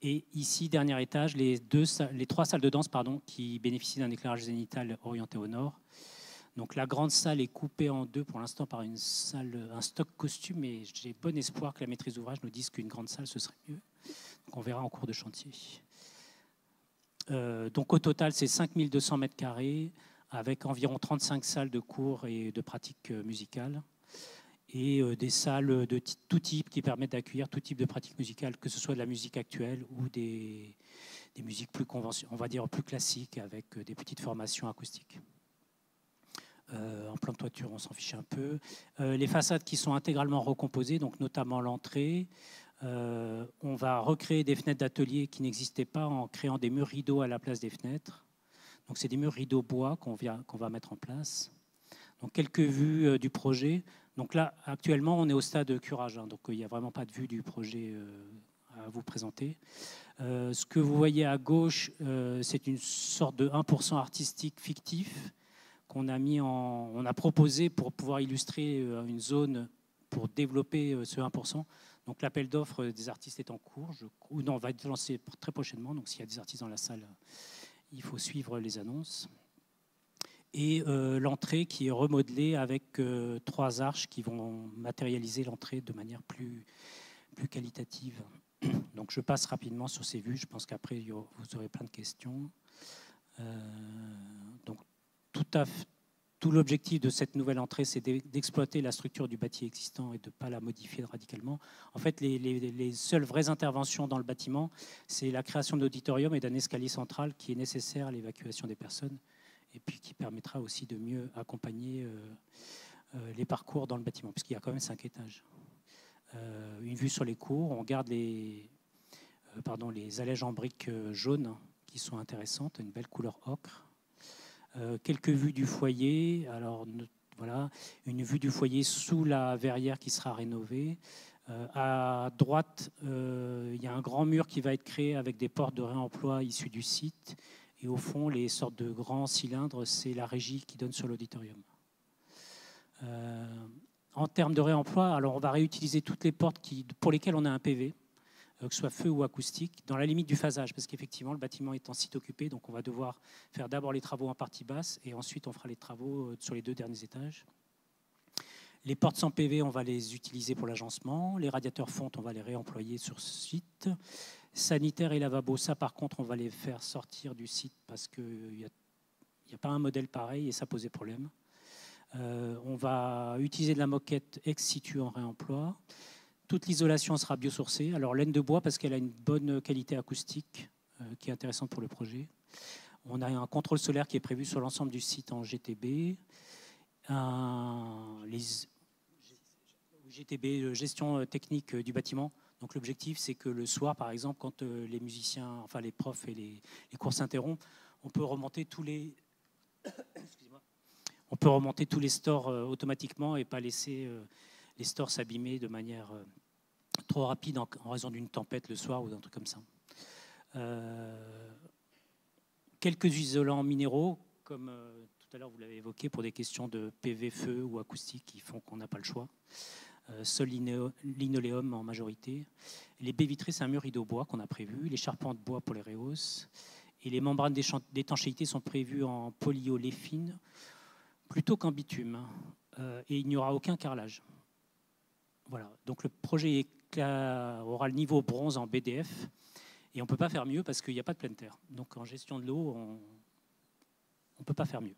Et ici, dernier étage, les 3 salles de danse qui bénéficient d'un éclairage zénital orienté au nord. Donc la grande salle est coupée en 2 pour l'instant par un stock costume, et j'ai bon espoir que la maîtrise d'ouvrage nous dise qu'une grande salle, ce serait mieux. Donc on verra en cours de chantier. Donc au total, c'est 5200 mètres carrés avec environ 35 salles de cours et de pratiques musicales, et des salles de tout type qui permettent d'accueillir tout type de pratiques musicales, que ce soit de la musique actuelle ou des musiques plus conventionnelles, on va dire plus classiques, avec des petites formations acoustiques. En plan de toiture, on s'en fiche un peu. Les façades qui sont intégralement recomposées, donc notamment l'entrée. On va recréer des fenêtres d'atelier qui n'existaient pas en créant des murs rideaux à la place des fenêtres. Donc c'est des murs rideaux bois qu'on va mettre en place. Donc quelques vues du projet. Donc là, actuellement, on est au stade de curage, donc il n'y a vraiment pas de vue du projet à vous présenter. Ce que vous voyez à gauche, c'est une sorte de 1% artistique fictif qu'on a proposé pour pouvoir illustrer une zone pour développer ce 1%. Donc l'appel d'offres des artistes est en cours, on va être lancé très prochainement. Donc s'il y a des artistes dans la salle, il faut suivre les annonces. Et l'entrée qui est remodelée avec 3 arches qui vont matérialiser l'entrée de manière plus qualitative. Donc je passe rapidement sur ces vues, je pense qu'après vous aurez plein de questions. Donc tout tout l'objectif de cette nouvelle entrée, c'est d'exploiter la structure du bâti existant et de ne pas la modifier radicalement. En fait, les seules vraies interventions dans le bâtiment, c'est la création d'auditorium et d'un escalier central qui est nécessaire à l'évacuation des personnes et puis qui permettra aussi de mieux accompagner les parcours dans le bâtiment, puisqu'il y a quand même 5 étages. Une vue sur les cours, on garde les allèges en briques jaunes qui sont intéressantes, une belle couleur ocre. Quelques vues du foyer, alors voilà, une vue du foyer sous la verrière qui sera rénovée. À droite, il y a un grand mur qui va être créé avec des portes de réemploi issues du site. Et au fond, les sortes de grands cylindres, c'est la régie qui donne sur l'auditorium. En termes de réemploi, alors on va réutiliser toutes les portes pour lesquelles on a un PV, que ce soit feu ou acoustique, dans la limite du phasage, parce qu'effectivement, le bâtiment est en site occupé, donc on va devoir faire d'abord les travaux en partie basse, et ensuite on fera les travaux sur les 2 derniers étages. Les portes sans PV, on va les utiliser pour l'agencement. Les radiateurs fonte, on va les réemployer sur site. Sanitaire et lavabo, ça par contre, on va les faire sortir du site parce qu'il n'y a pas un modèle pareil et ça posait problème. On va utiliser de la moquette ex situ en réemploi. Toute l'isolation sera biosourcée. Alors laine de bois parce qu'elle a une bonne qualité acoustique qui est intéressante pour le projet. On a un contrôle solaire qui est prévu sur l'ensemble du site en GTB. GTB, gestion technique du bâtiment. Donc l'objectif, c'est que le soir, par exemple, quand les musiciens, enfin les profs et les cours s'interrompent, on peut remonter tous les stores automatiquement et pas laisser les stores s'abîmer de manière trop rapide en raison d'une tempête le soir ou d'un truc comme ça. Quelques isolants minéraux, comme tout à l'heure vous l'avez évoqué, pour des questions de PV, feu ou acoustique qui font qu'on n'a pas le choix. Sol linoléum en majorité. Les baies vitrées, c'est un mur rideau bois qu'on a prévu. Les charpentes bois pour les rehausses. Et les membranes d'étanchéité sont prévues en polyoléphine plutôt qu'en bitume. Et il n'y aura aucun carrelage. Voilà. Donc le projet aura le niveau bronze en BDF. Et on ne peut pas faire mieux parce qu'il n'y a pas de pleine terre. Donc en gestion de l'eau, on ne peut pas faire mieux.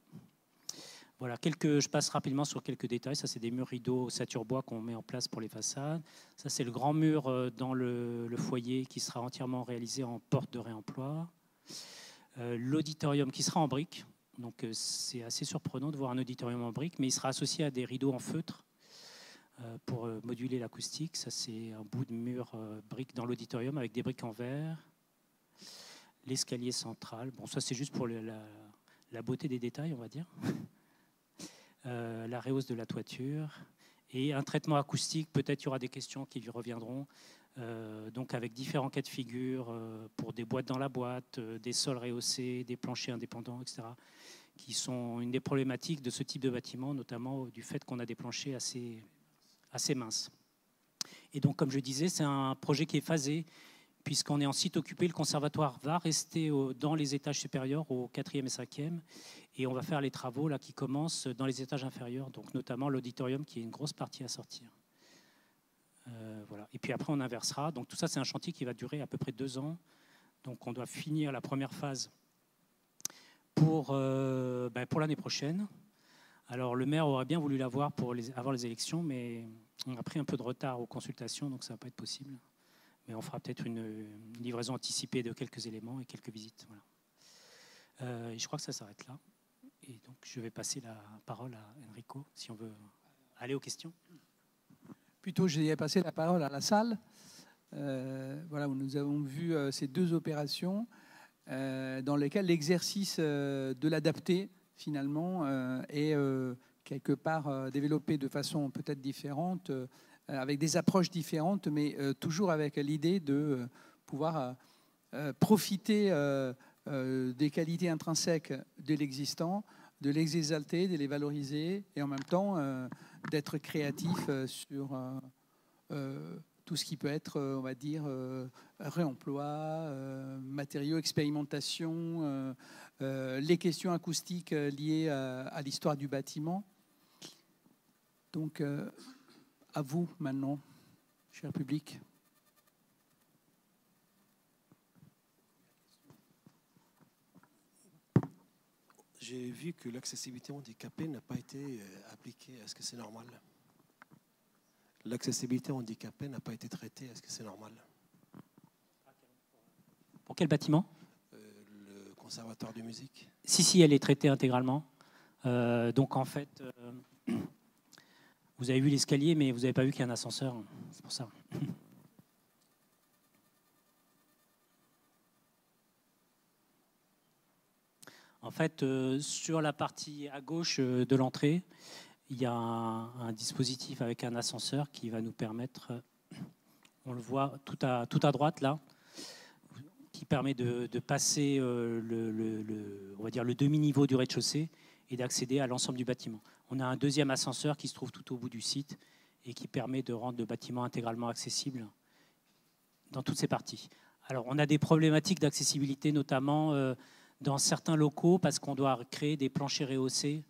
Voilà, je passe rapidement sur quelques détails. Ça, c'est des murs rideaux Saturbois qu'on met en place pour les façades. Ça, c'est le grand mur dans le foyer qui sera entièrement réalisé en porte de réemploi. L'auditorium qui sera en briques. Donc, c'est assez surprenant de voir un auditorium en briques, mais il sera associé à des rideaux en feutre pour moduler l'acoustique. Ça, c'est un bout de mur briques dans l'auditorium avec des briques en verre. L'escalier central. Bon, ça, c'est juste pour la beauté des détails, on va dire. La rehausse de la toiture et un traitement acoustique. Peut-être il y aura des questions qui lui reviendront. Donc avec différents cas de figure pour des boîtes dans la boîte, des sols rehaussés, des planchers indépendants, etc. qui sont une des problématiques de ce type de bâtiment, notamment du fait qu'on a des planchers assez minces. Et donc, comme je disais, c'est un projet qui est phasé. Puisqu'on est en site occupé, le conservatoire va rester dans les étages supérieurs, au 4e et 5e, et on va faire les travaux là, qui commencent dans les étages inférieurs, donc notamment l'auditorium qui est une grosse partie à sortir. Voilà. Et puis après, on inversera. Donc tout ça, c'est un chantier qui va durer à peu près 2 ans. Donc on doit finir la première phase pour l'année prochaine. Alors le maire aurait bien voulu l'avoir avant les élections, mais on a pris un peu de retard aux consultations, donc ça ne va pas être possible. Mais on fera peut-être une livraison anticipée de quelques éléments et quelques visites. Voilà. Et je crois que ça s'arrête là. Et donc, je vais passer la parole à Enrico, si on veut aller aux questions. Plutôt, je vais passer la parole à la salle, voilà, où nous avons vu ces 2 opérations dans lesquelles l'exercice de l'adapter, finalement, est quelque part développé de façon peut-être différente, avec des approches différentes, mais toujours avec l'idée de pouvoir profiter des qualités intrinsèques de l'existant, de les exalter, de les valoriser, et en même temps d'être créatif sur tout ce qui peut être, on va dire, réemploi, matériaux, expérimentation, les questions acoustiques liées à l'histoire du bâtiment. Donc, à vous maintenant, cher public. J'ai vu que l'accessibilité handicapée n'a pas été appliquée. Est-ce que c'est normal? L'accessibilité handicapée n'a pas été traitée. Est-ce que c'est normal? Pour quel bâtiment? Le conservatoire de musique. Si, elle est traitée intégralement. Donc en fait, vous avez vu l'escalier, mais vous n'avez pas vu qu'il y a un ascenseur. C'est pour ça. En fait, sur la partie à gauche de l'entrée, il y a un dispositif avec un ascenseur qui va nous permettre, on le voit tout à droite là, qui permet de passer on va dire le demi-niveau du rez-de-chaussée et d'accéder à l'ensemble du bâtiment. On a un deuxième ascenseur qui se trouve tout au bout du site et qui permet de rendre le bâtiment intégralement accessible dans toutes ses parties. Alors, on a des problématiques d'accessibilité, notamment dans certains locaux, parce qu'on doit créer des planchers rehaussés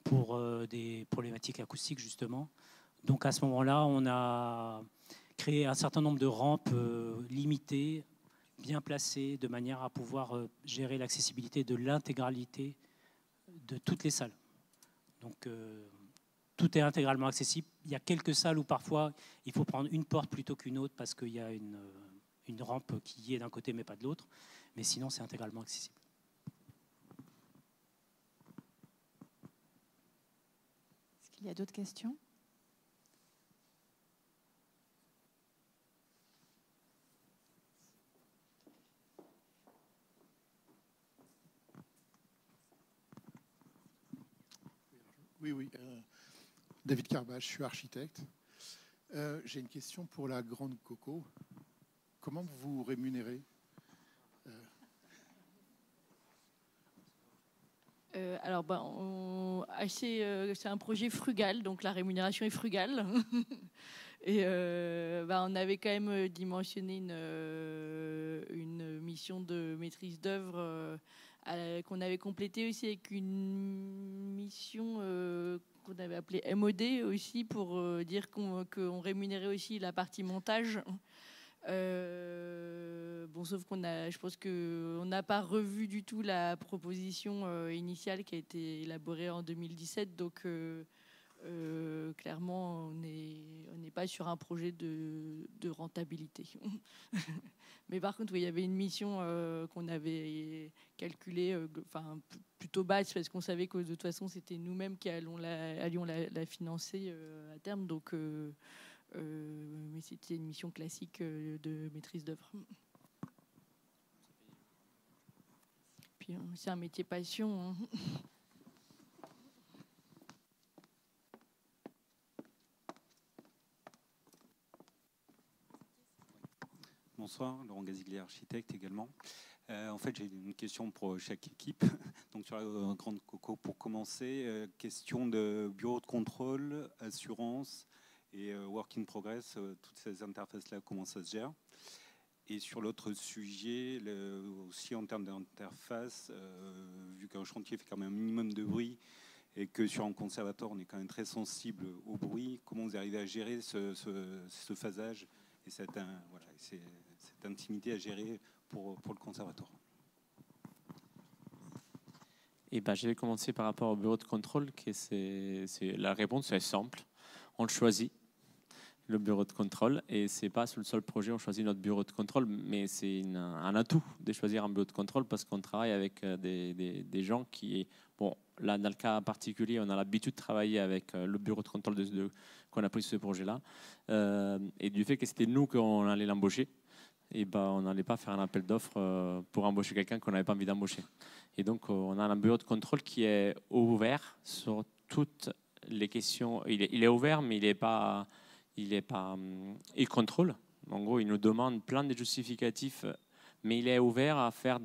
pour des problématiques acoustiques, justement. Donc, à ce moment-là, on a créé un certain nombre de rampes limitées, bien placées, de manière à pouvoir gérer l'accessibilité de l'intégralité de toutes les salles. Donc, tout est intégralement accessible. Il y a quelques salles où parfois il faut prendre une porte plutôt qu'une autre parce qu'il y a une rampe qui est d'un côté mais pas de l'autre. Mais sinon, c'est intégralement accessible. Est-ce qu'il y a d'autres questions? Oui. David Carbach, je suis architecte. J'ai une question pour la Grande Coco. Comment vous vous rémunérez? Alors, c'est un projet frugal, donc la rémunération est frugale. Et on avait quand même dimensionné une mission de maîtrise d'œuvre qu'on avait complétée aussi avec une mission qu'on avait appelée MOD aussi pour dire qu'on rémunérait aussi la partie montage. Sauf je pense qu'on n'a pas revu du tout la proposition initiale qui a été élaborée en 2017, donc clairement on n'est pas sur un projet de rentabilité. Mais par contre, oui, il y avait une mission qu'on avait calculée, plutôt basse, parce qu'on savait que de toute façon c'était nous-mêmes qui allions la financer à terme, donc mais c'était une mission classique de maîtrise d'œuvre. Puis c'est un métier passion. Hein. Bonsoir, Laurent Gaziglier, architecte également. En fait, j'ai une question pour chaque équipe. Donc, sur la Grande Coco, pour commencer, question de bureau de contrôle, assurance et work in progress, toutes ces interfaces-là, comment ça se gère? Et sur l'autre sujet, aussi en termes d'interface, vu qu'un chantier fait quand même un minimum de bruit et que sur un conservatoire, on est quand même très sensible au bruit, comment vous arrivez à gérer ce phasage et cette intimité à gérer pour le conservatoire? Je vais commencer par rapport au bureau de contrôle. La réponse est simple. On le choisit, le bureau de contrôle, et c'est pas sur le seul projet on choisit notre bureau de contrôle, mais c'est un atout de choisir un bureau de contrôle parce qu'on travaille avec des gens qui, bon, là dans le cas particulier, on a l'habitude de travailler avec le bureau de contrôle qu'on a pris sur ce projet-là, et du fait que c'était nous qu'on allait l'embaucher, et on n'allait pas faire un appel d'offres pour embaucher quelqu'un qu'on n'avait pas envie d'embaucher. Et donc on a un bureau de contrôle qui est ouvert sur toutes les questions. Il est ouvert, mais il contrôle. En gros, il nous demande plein de justificatifs, mais il est ouvert à faire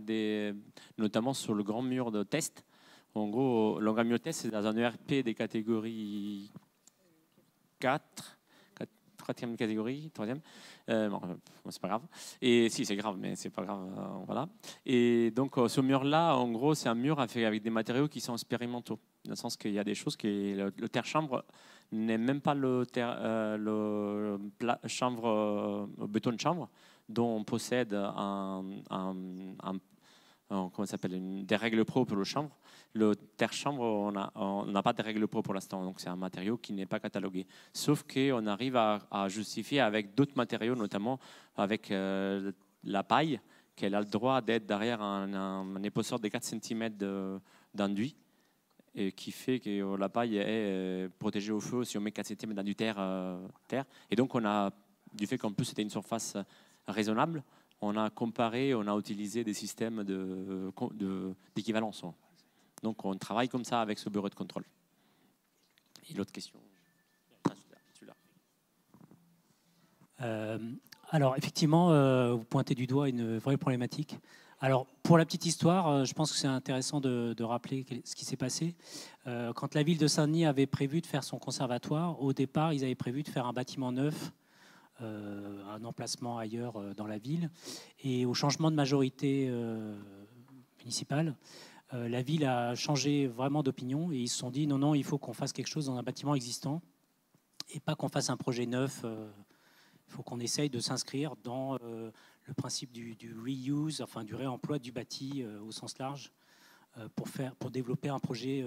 notamment sur le grand mur de test. En gros, le grand mur de test, c'est dans un ERP des catégories 4, 4e catégorie, 3e. C'est pas grave. Et si, c'est grave, mais c'est pas grave. Voilà. Et donc, ce mur-là, en gros, c'est un mur fait avec des matériaux qui sont expérimentaux. Dans le sens qu'il y a des choses le terre-chambre n'est même pas le béton de chambre dont on possède un comment ça s'appelle, des règles pro pour le chanvre. Le terre-chanvre, on n'a pas de règles pro pour l'instant, donc c'est un matériau qui n'est pas catalogué. Sauf qu'on arrive à justifier avec d'autres matériaux, notamment avec la paille, qu'elle a le droit d'être derrière un épaisseur de 4 cm d'enduit, et qui fait que la paille est protégée au feu si on met 4 cm d'enduit terre. Et donc, du fait qu'en plus c'était une surface raisonnable, on a comparé, on a utilisé des systèmes d'équivalence. Donc, on travaille comme ça avec ce bureau de contrôle. Et l'autre question? Alors, effectivement, vous pointez du doigt une vraie problématique. Alors, pour la petite histoire, je pense que c'est intéressant de rappeler ce qui s'est passé. Quand la ville de Saint-Denis avait prévu de faire son conservatoire, au départ, ils avaient prévu de faire un bâtiment neuf, un emplacement ailleurs dans la ville. Et au changement de majorité municipale, la ville a changé vraiment d'opinion et ils se sont dit non, il faut qu'on fasse quelque chose dans un bâtiment existant et pas qu'on fasse un projet neuf. Il faut qu'on essaye de s'inscrire dans le principe du reuse, enfin du réemploi du bâti au sens large, pour développer un projet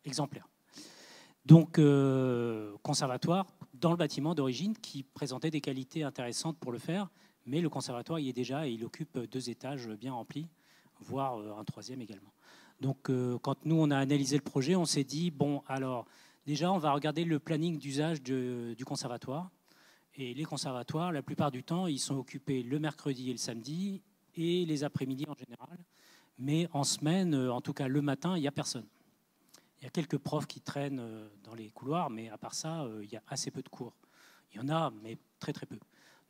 exemplaire. Donc, conservatoire dans le bâtiment d'origine qui présentait des qualités intéressantes pour le faire, mais le conservatoire y est déjà et il occupe 2 étages bien remplis, voire un 3e également. Donc, quand nous, on a analysé le projet, on s'est dit, bon, alors, déjà, on va regarder le planning d'usage du conservatoire. Et les conservatoires, la plupart du temps, ils sont occupés le mercredi et le samedi, et les après-midi en général. Mais en semaine, en tout cas le matin, il n'y a personne. Il y a quelques profs qui traînent dans les couloirs, mais à part ça, il y a assez peu de cours. Il y en a, mais très très peu.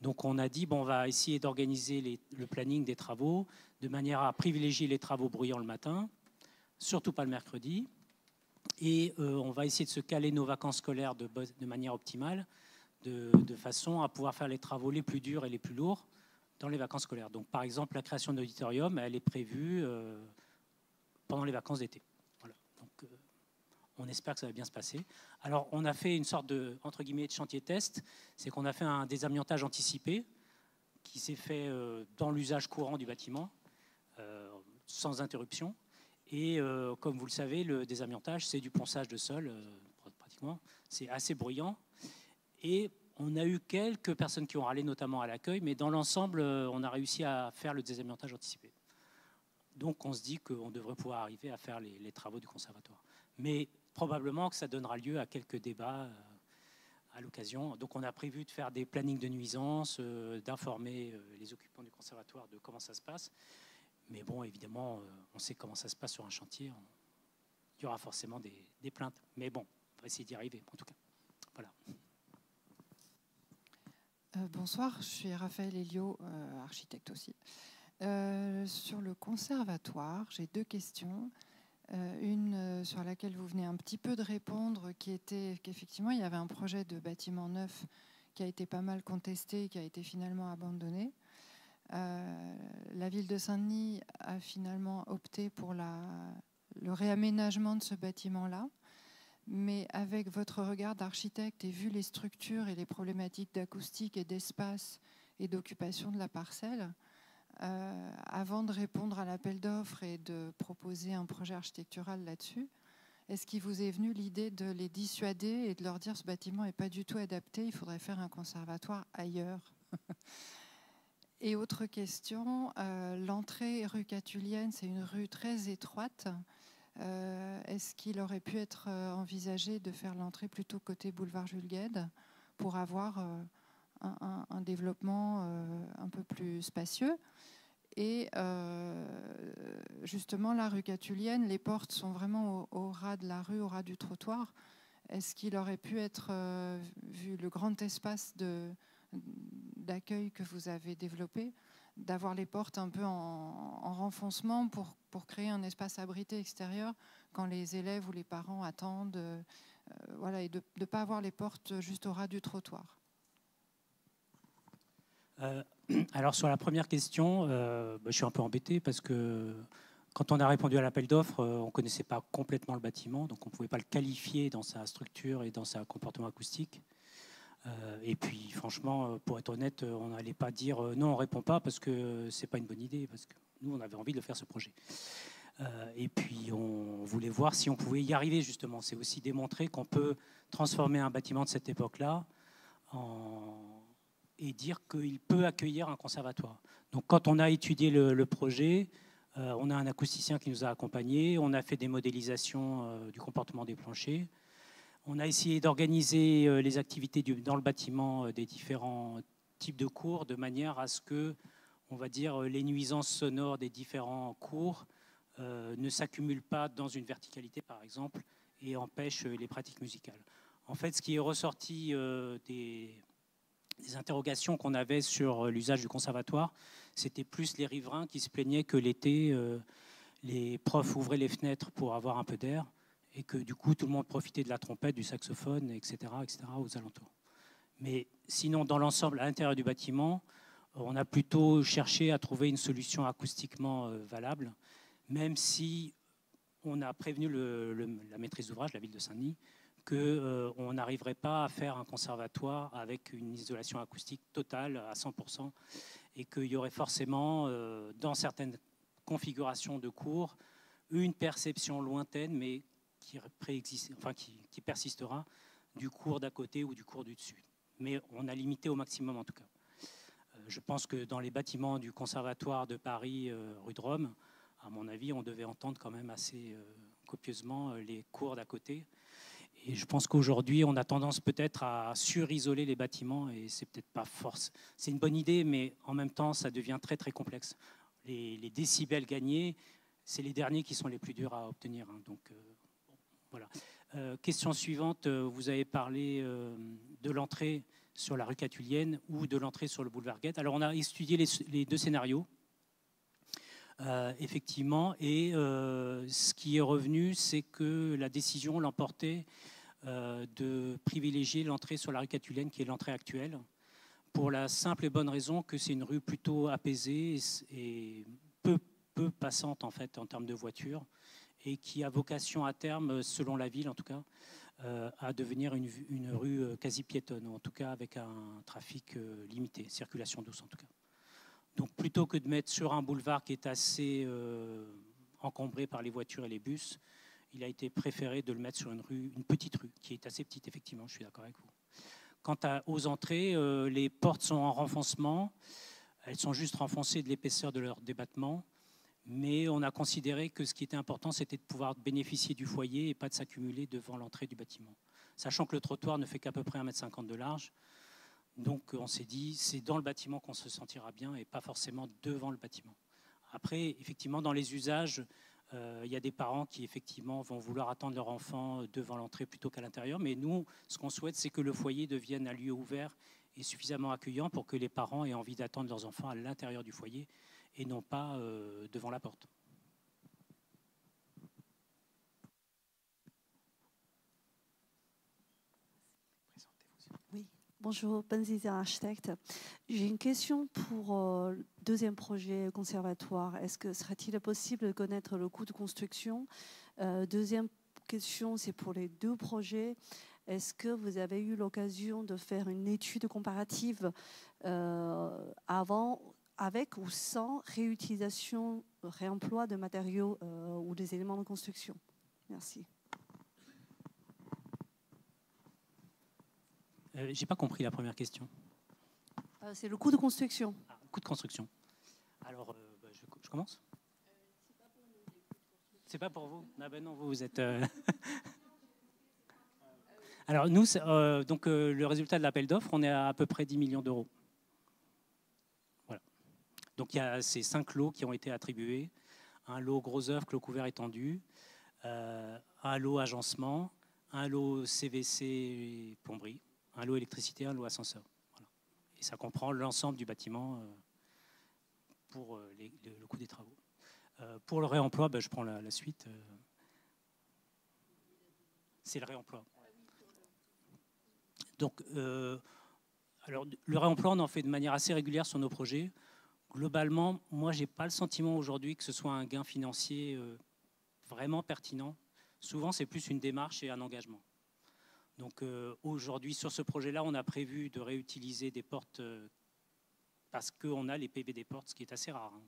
Donc on a dit, bon, on va essayer d'organiser le planning des travaux de manière à privilégier les travaux bruyants le matin, surtout pas le mercredi. Et on va essayer de se caler nos vacances scolaires de manière optimale, de façon à pouvoir faire les travaux les plus durs et les plus lourds dans les vacances scolaires. Donc par exemple, la création d'auditorium, elle est prévue pendant les vacances d'été. Voilà. Donc on espère que ça va bien se passer. Alors on a fait une sorte de, entre guillemets, de chantier test, c'est qu'on a fait un désamiantage anticipé qui s'est fait dans l'usage courant du bâtiment, sans interruption. Et comme vous le savez, le désamiantage, c'est du ponçage de sol, pratiquement. C'est assez bruyant. Et on a eu quelques personnes qui ont râlé, notamment à l'accueil, mais dans l'ensemble, on a réussi à faire le désamiantage anticipé. Donc on se dit qu'on devrait pouvoir arriver à faire les travaux du conservatoire. Mais probablement que ça donnera lieu à quelques débats à l'occasion. Donc on a prévu de faire des plannings de nuisances, d'informer les occupants du conservatoire de comment ça se passe. Mais bon, évidemment, on sait comment ça se passe sur un chantier. Il y aura forcément des plaintes. Mais bon, on va essayer d'y arriver, en tout cas. Voilà. Bonsoir, je suis Raphaël Elio, architecte aussi. Sur le conservatoire, j'ai 2 questions. Une sur laquelle vous venez un petit peu de répondre, qui était qu'effectivement, il y avait un projet de bâtiment neuf qui a été pas mal contesté et qui a été finalement abandonné. La ville de Saint-Denis a finalement opté pour le réaménagement de ce bâtiment-là. Mais avec votre regard d'architecte et vu les structures et les problématiques d'acoustique et d'espace et d'occupation de la parcelle, avant de répondre à l'appel d'offres et de proposer un projet architectural là-dessus, est-ce qu'il vous est venu l'idée de les dissuader et de leur dire ce bâtiment n'est pas du tout adapté, il faudrait faire un conservatoire ailleurs? Et autre question, l'entrée rue Catulienne, c'est une rue très étroite. Est-ce qu'il aurait pu être envisagé de faire l'entrée plutôt côté boulevard Jules Guesde pour avoir un développement un peu plus spacieux? Et justement, la rue Catulienne, les portes sont vraiment au ras de la rue, au ras du trottoir. Est-ce qu'il aurait pu être, vu le grand espace d'accueil que vous avez développé, d'avoir les portes un peu en renfoncement pour créer un espace abrité extérieur quand les élèves ou les parents attendent, voilà, et de ne pas avoir les portes juste au ras du trottoir? Alors sur la première question, je suis un peu embêté parce que quand on a répondu à l'appel d'offres, on ne connaissait pas complètement le bâtiment, donc on ne pouvait pas le qualifier dans sa structure et dans son comportement acoustique. Et puis, franchement, pour être honnête, on n'allait pas dire non, on ne répond pas parce que ce n'est pas une bonne idée, parce que nous, on avait envie de faire ce projet. Et puis, on voulait voir si on pouvait y arriver, justement. C'est aussi démontrer qu'on peut transformer un bâtiment de cette époque-là et dire qu'il peut accueillir un conservatoire. Donc, quand on a étudié le projet, on a un acousticien qui nous a accompagnés, on a fait des modélisations du comportement des planchers, on a essayé d'organiser les activités dans le bâtiment des différents types de cours de manière à ce que, on va dire, les nuisances sonores des différents cours ne s'accumulent pas dans une verticalité, par exemple, et empêchent les pratiques musicales. En fait, ce qui est ressorti des interrogations qu'on avait sur l'usage du conservatoire, c'était plus les riverains qui se plaignaient que l'été, les profs ouvraient les fenêtres pour avoir un peu d'air et que du coup, tout le monde profitait de la trompette, du saxophone, etc., aux alentours. Mais sinon, dans l'ensemble, à l'intérieur du bâtiment, on a plutôt cherché à trouver une solution acoustiquement valable, même si on a prévenu la maîtrise d'ouvrage, la ville de Saint-Denis, qu'on n'arriverait pas à faire un conservatoire avec une isolation acoustique totale à 100% et qu'il y aurait forcément, dans certaines configurations de cours, une perception lointaine, mais qui persistera du cours d'à côté ou du cours du dessus. Mais on a limité au maximum en tout cas. Je pense que dans les bâtiments du Conservatoire de Paris, rue de Rome, à mon avis, on devait entendre quand même assez copieusement les cours d'à côté. Et je pense qu'aujourd'hui, on a tendance peut-être à surisoler les bâtiments et c'est peut-être pas force. C'est une bonne idée, mais en même temps, ça devient très très complexe. Les décibels gagnés, c'est les derniers qui sont les plus durs à obtenir. Hein. Donc voilà. Question suivante, vous avez parlé de l'entrée sur la rue Catulienne ou de l'entrée sur le boulevard Guette. Alors on a étudié les deux scénarios. Effectivement, et ce qui est revenu, c'est que la décision l'emportait de privilégier l'entrée sur la rue Catulienne, qui est l'entrée actuelle, pour la simple et bonne raison que c'est une rue plutôt apaisée et peu passante en fait en termes de voitures, et qui a vocation à terme, selon la ville en tout cas, à devenir une rue quasi piétonne, en tout cas avec un trafic limité, circulation douce en tout cas. Donc plutôt que de mettre sur un boulevard qui est assez encombré par les voitures et les bus, il a été préféré de le mettre sur une petite rue, qui est assez petite effectivement, je suis d'accord avec vous. Quant aux entrées, les portes sont en renfoncement, elles sont juste renfoncées de l'épaisseur de leur débattement, mais on a considéré que ce qui était important, c'était de pouvoir bénéficier du foyer et pas de s'accumuler devant l'entrée du bâtiment. Sachant que le trottoir ne fait qu'à peu près 1,50 m de large, donc on s'est dit, c'est dans le bâtiment qu'on se sentira bien et pas forcément devant le bâtiment. Après, effectivement, dans les usages, il y a des parents qui, effectivement, vont vouloir attendre leur enfant devant l'entrée plutôt qu'à l'intérieur. Mais nous, ce qu'on souhaite, c'est que le foyer devienne un lieu ouvert et suffisamment accueillant pour que les parents aient envie d'attendre leurs enfants à l'intérieur du foyer et non pas devant la porte. Oui. Bonjour, Benzizer Architecte. J'ai une question pour le deuxième projet conservatoire. Est-ce que serait-il possible de connaître le coût de construction? Deuxième question, c'est pour les deux projets. Est-ce que vous avez eu l'occasion de faire une étude comparative avant, avec ou sans réutilisation, réemploi de matériaux ou des éléments de construction? Merci. J'ai pas compris la première question. C'est le coût de construction. Ah, coût de construction. Alors, je commence. C'est pas pour vous. Ah ben non, vous êtes. Alors nous, donc le résultat de l'appel d'offres, on est à peu près 10 millions d'euros. Voilà. Donc il y a ces 5 lots qui ont été attribués. Un lot gros œuvre, clos couvert étendu, un lot agencement, un lot CVC et plomberie, un lot électricité, un lot ascenseur. Voilà. Et ça comprend l'ensemble du bâtiment pour le coût des travaux. Pour le réemploi, je prends la suite. C'est le réemploi. Donc, alors, le réemploi, on en fait de manière assez régulière sur nos projets. Globalement, moi, je n'ai pas le sentiment aujourd'hui que ce soit un gain financier vraiment pertinent. Souvent, c'est plus une démarche et un engagement. Donc aujourd'hui, sur ce projet-là, on a prévu de réutiliser des portes parce qu'on a les PV des portes, ce qui est assez rare. Hein.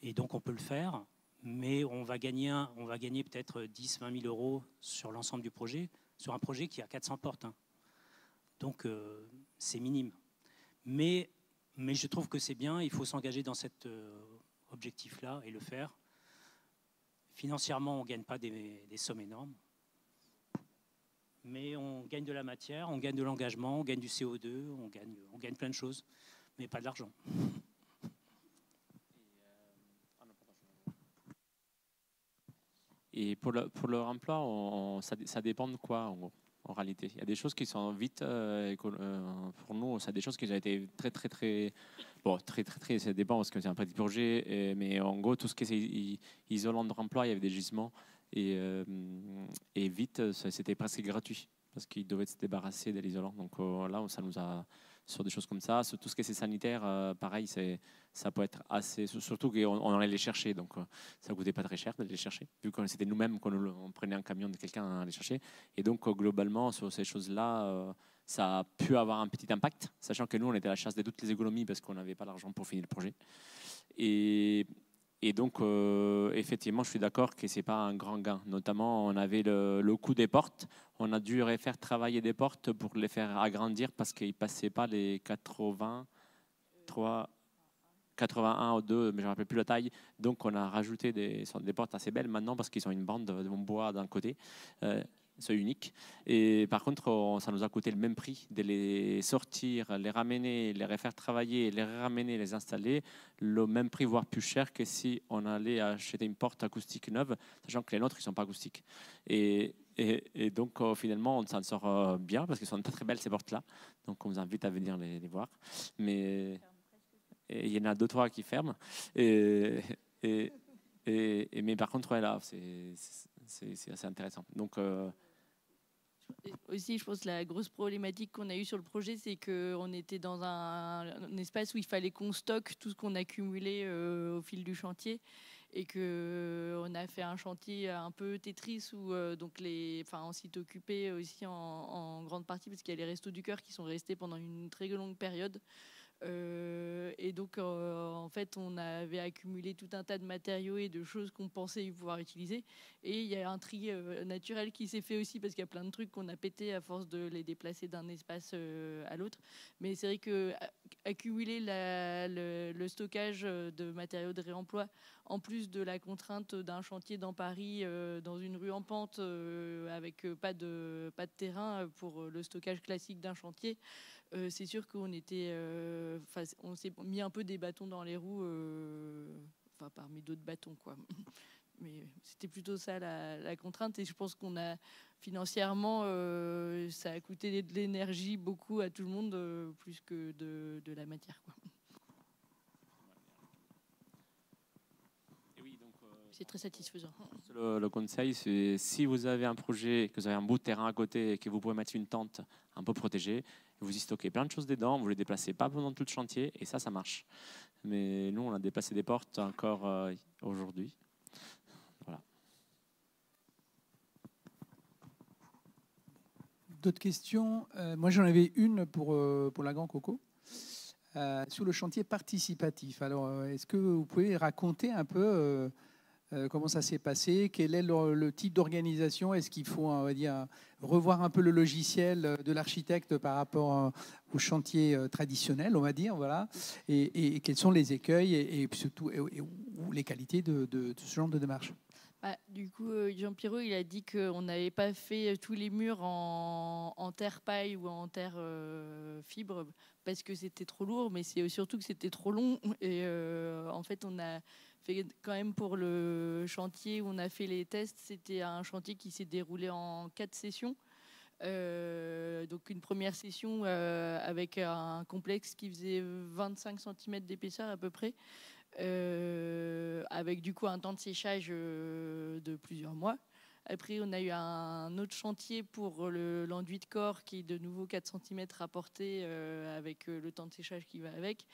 Et donc on peut le faire, mais on va gagner peut-être 10-20 000 euros sur l'ensemble du projet, sur un projet qui a 400 portes. Hein. Donc c'est minime. Mais je trouve que c'est bien, il faut s'engager dans cet objectif-là et le faire. Financièrement, on ne gagne pas des sommes énormes, mais on gagne de la matière, on gagne de l'engagement, on gagne du CO2, on gagne plein de choses, mais pas de l'argent. Et pour leur emploi, ça dépend de quoi en gros, en réalité. Il y a des choses qui sont vite, pour nous, c'est des choses qui ont été très, ça dépend parce que c'est un petit projet, mais en gros, tout ce qui est isolant de remploi, il y avait des gisements, et vite, c'était presque gratuit, parce qu'ils devaient se débarrasser de l'isolant. Donc là, ça nous a, sur des choses comme ça, sur tout ce qui est sanitaire, pareil, ça peut être assez, surtout qu'on allait les chercher, donc ça ne coûtait pas très cher de les chercher, vu que c'était nous-mêmes qu'on prenait un camion de quelqu'un à les chercher. Et donc globalement, sur ces choses-là, ça a pu avoir un petit impact, sachant que nous, on était à la chasse de toutes les économies parce qu'on n'avait pas l'argent pour finir le projet. Et donc, effectivement, je suis d'accord que ce n'est pas un grand gain. Notamment, on avait le coût des portes. On a dû faire travailler des portes pour les faire agrandir parce qu'ils ne passaient pas les 81 ou 2, mais je ne me rappelle plus la taille. Donc, on a rajouté des portes assez belles maintenant parce qu'ils ont une bande de bois d'un côté. C'est unique. Et par contre, ça nous a coûté le même prix de les sortir, les ramener, les refaire travailler, les ramener, les installer. Le même prix, voire plus cher que si on allait acheter une porte acoustique neuve, sachant que les nôtres, ils ne sont pas acoustiques. Et donc, finalement, on s'en sort bien parce qu'elles sont très, très belles, ces portes-là. Donc, on vous invite à venir les voir. Mais il y en a 2-3 qui ferment. Mais par contre, ouais, là, c'est assez intéressant. Donc, aussi, je pense que la grosse problématique qu'on a eue sur le projet, c'est qu'on était dans un espace où il fallait qu'on stocke tout ce qu'on a accumulé au fil du chantier, et qu'on a fait un chantier un peu Tetris où donc on s'est occupé aussi en grande partie parce qu'il y a les Restos du Cœur qui sont restés pendant une très longue période. Et donc, en fait, on avait accumulé tout un tas de matériaux et de choses qu'on pensait pouvoir utiliser. Et il y a un tri naturel qui s'est fait aussi parce qu'il y a plein de trucs qu'on a pété à force de les déplacer d'un espace à l'autre. Mais c'est vrai que accumuler le stockage de matériaux de réemploi, en plus de la contrainte d'un chantier dans Paris, dans une rue en pente, avec pas de terrain pour le stockage classique d'un chantier, c'est sûr qu'on on s'est mis un peu des bâtons dans les roues, parmi d'autres bâtons, quoi. Mais c'était plutôt ça la contrainte, et je pense qu'on a financièrement, ça a coûté de l'énergie beaucoup à tout le monde, plus que de la matière, quoi. C'est très satisfaisant. Le conseil, c'est si vous avez un projet, que vous avez un bout de terrain à côté et que vous pouvez mettre une tente un peu protégée, vous y stockez plein de choses dedans, vous ne les déplacez pas pendant tout le chantier, et ça marche. Mais nous, on a déplacé des portes encore aujourd'hui. Voilà. D'autres questions? Moi, j'en avais une pour la Grand Coco. Sur le chantier participatif. Alors, est-ce que vous pouvez raconter un peu comment ça s'est passé? Quel est le type d'organisation? Est-ce qu'il faut, on va dire, revoir un peu le logiciel de l'architecte par rapport au chantier traditionnel, on va dire, voilà. Et quels sont les écueils et surtout ou les qualités de ce genre de démarche? Du coup, Jean Pirot, il a dit qu'on n'avait pas fait tous les murs en terre paille ou en terre fibre parce que c'était trop lourd, mais c'est surtout que c'était trop long. Et en fait, on a fait quand même pour le chantier où on a fait les tests, c'était un chantier qui s'est déroulé en 4 sessions. Donc une première session avec un complexe qui faisait 25 cm d'épaisseur à peu près. Avec du coup un temps de séchage de plusieurs mois. Après, on a eu un autre chantier pour l'enduit de corps qui est de nouveau 4 cm rapporté avec le temps de séchage qui va avec.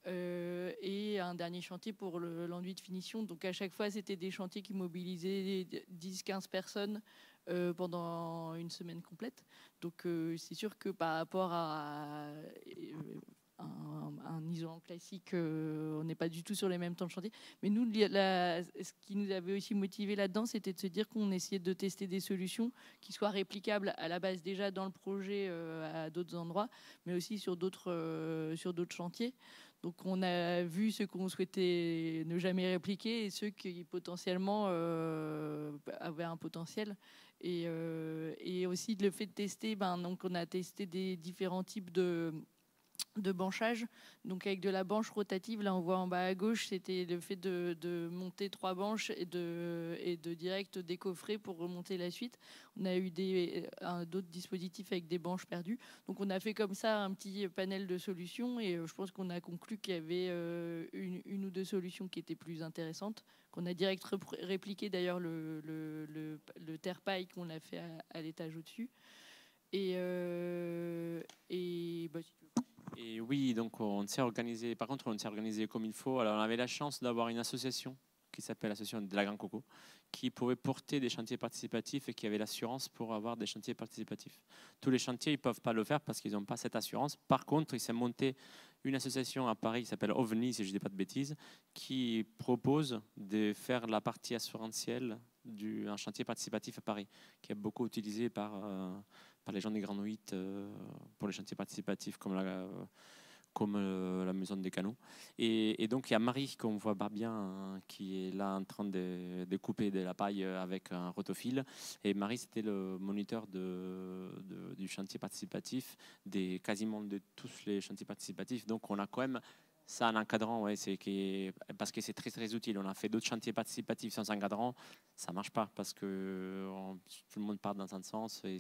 et un dernier chantier pour l'enduit de finition. Donc à chaque fois, c'était des chantiers qui mobilisaient 10-15 personnes pendant une semaine complète. Donc c'est sûr que par rapport à un isolant classique, on n'est pas du tout sur les mêmes temps de chantier. Mais nous, ce qui nous avait aussi motivé là-dedans, c'était de se dire qu'on essayait de tester des solutions qui soient réplicables à la base déjà dans le projet à d'autres endroits, mais aussi sur d'autres chantiers. Donc on a vu ce qu'on souhaitait ne jamais répliquer et ceux qui potentiellement avaient un potentiel. Et aussi le fait de tester, donc on a testé des différents types de banchage, donc avec de la banche rotative. Là on voit en bas à gauche, c'était le fait de monter 3 banches et de direct décoffrer pour remonter la suite. On a eu d'autres dispositifs avec des banches perdues, donc on a fait comme ça un petit panel de solutions et je pense qu'on a conclu qu'il y avait une ou deux solutions qui étaient plus intéressantes, qu'on a direct répliqué d'ailleurs le terre-paille qu'on a fait à l'étage au-dessus et Et oui, donc on s'est organisé. Par contre, on s'est organisé comme il faut. Alors, on avait la chance d'avoir une association qui s'appelle l'association de la Grande Coco, qui pouvait porter des chantiers participatifs et qui avait l'assurance pour avoir des chantiers participatifs. Tous les chantiers, ils ne peuvent pas le faire parce qu'ils n'ont pas cette assurance. Par contre, il s'est monté une association à Paris qui s'appelle OVNI, si je ne dis pas de bêtises, qui propose de faire la partie assurantielle d'un chantier participatif à Paris, qui est beaucoup utilisé par les gens des Grands 8 pour les chantiers participatifs comme la maison des canaux. Et donc il y a Marie qu'on voit bien qui est là en train de couper de la paille avec un rotofil. Et Marie, c'était le moniteur du chantier participatif, quasiment de tous les chantiers participatifs. Donc on a quand même ça en encadrant, ouais, parce que c'est très très utile. On a fait d'autres chantiers participatifs sans encadrant, ça marche pas parce que tout le monde part dans un sens et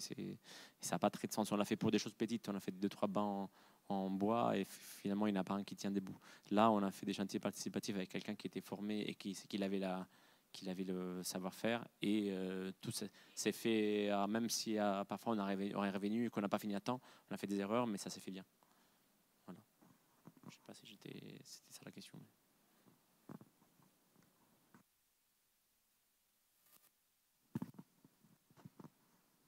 ça n'a pas très de sens. On l'a fait pour des choses petites, on a fait 2-3 bancs en bois et finalement il n'y en a pas un qui tient debout. Là, on a fait des chantiers participatifs avec quelqu'un qui était formé et qui avait le savoir-faire et tout s'est fait, même si parfois on est revenu et qu'on n'a pas fini à temps, on a fait des erreurs, mais ça s'est fait bien. Je ne sais pas si c'était ça la question.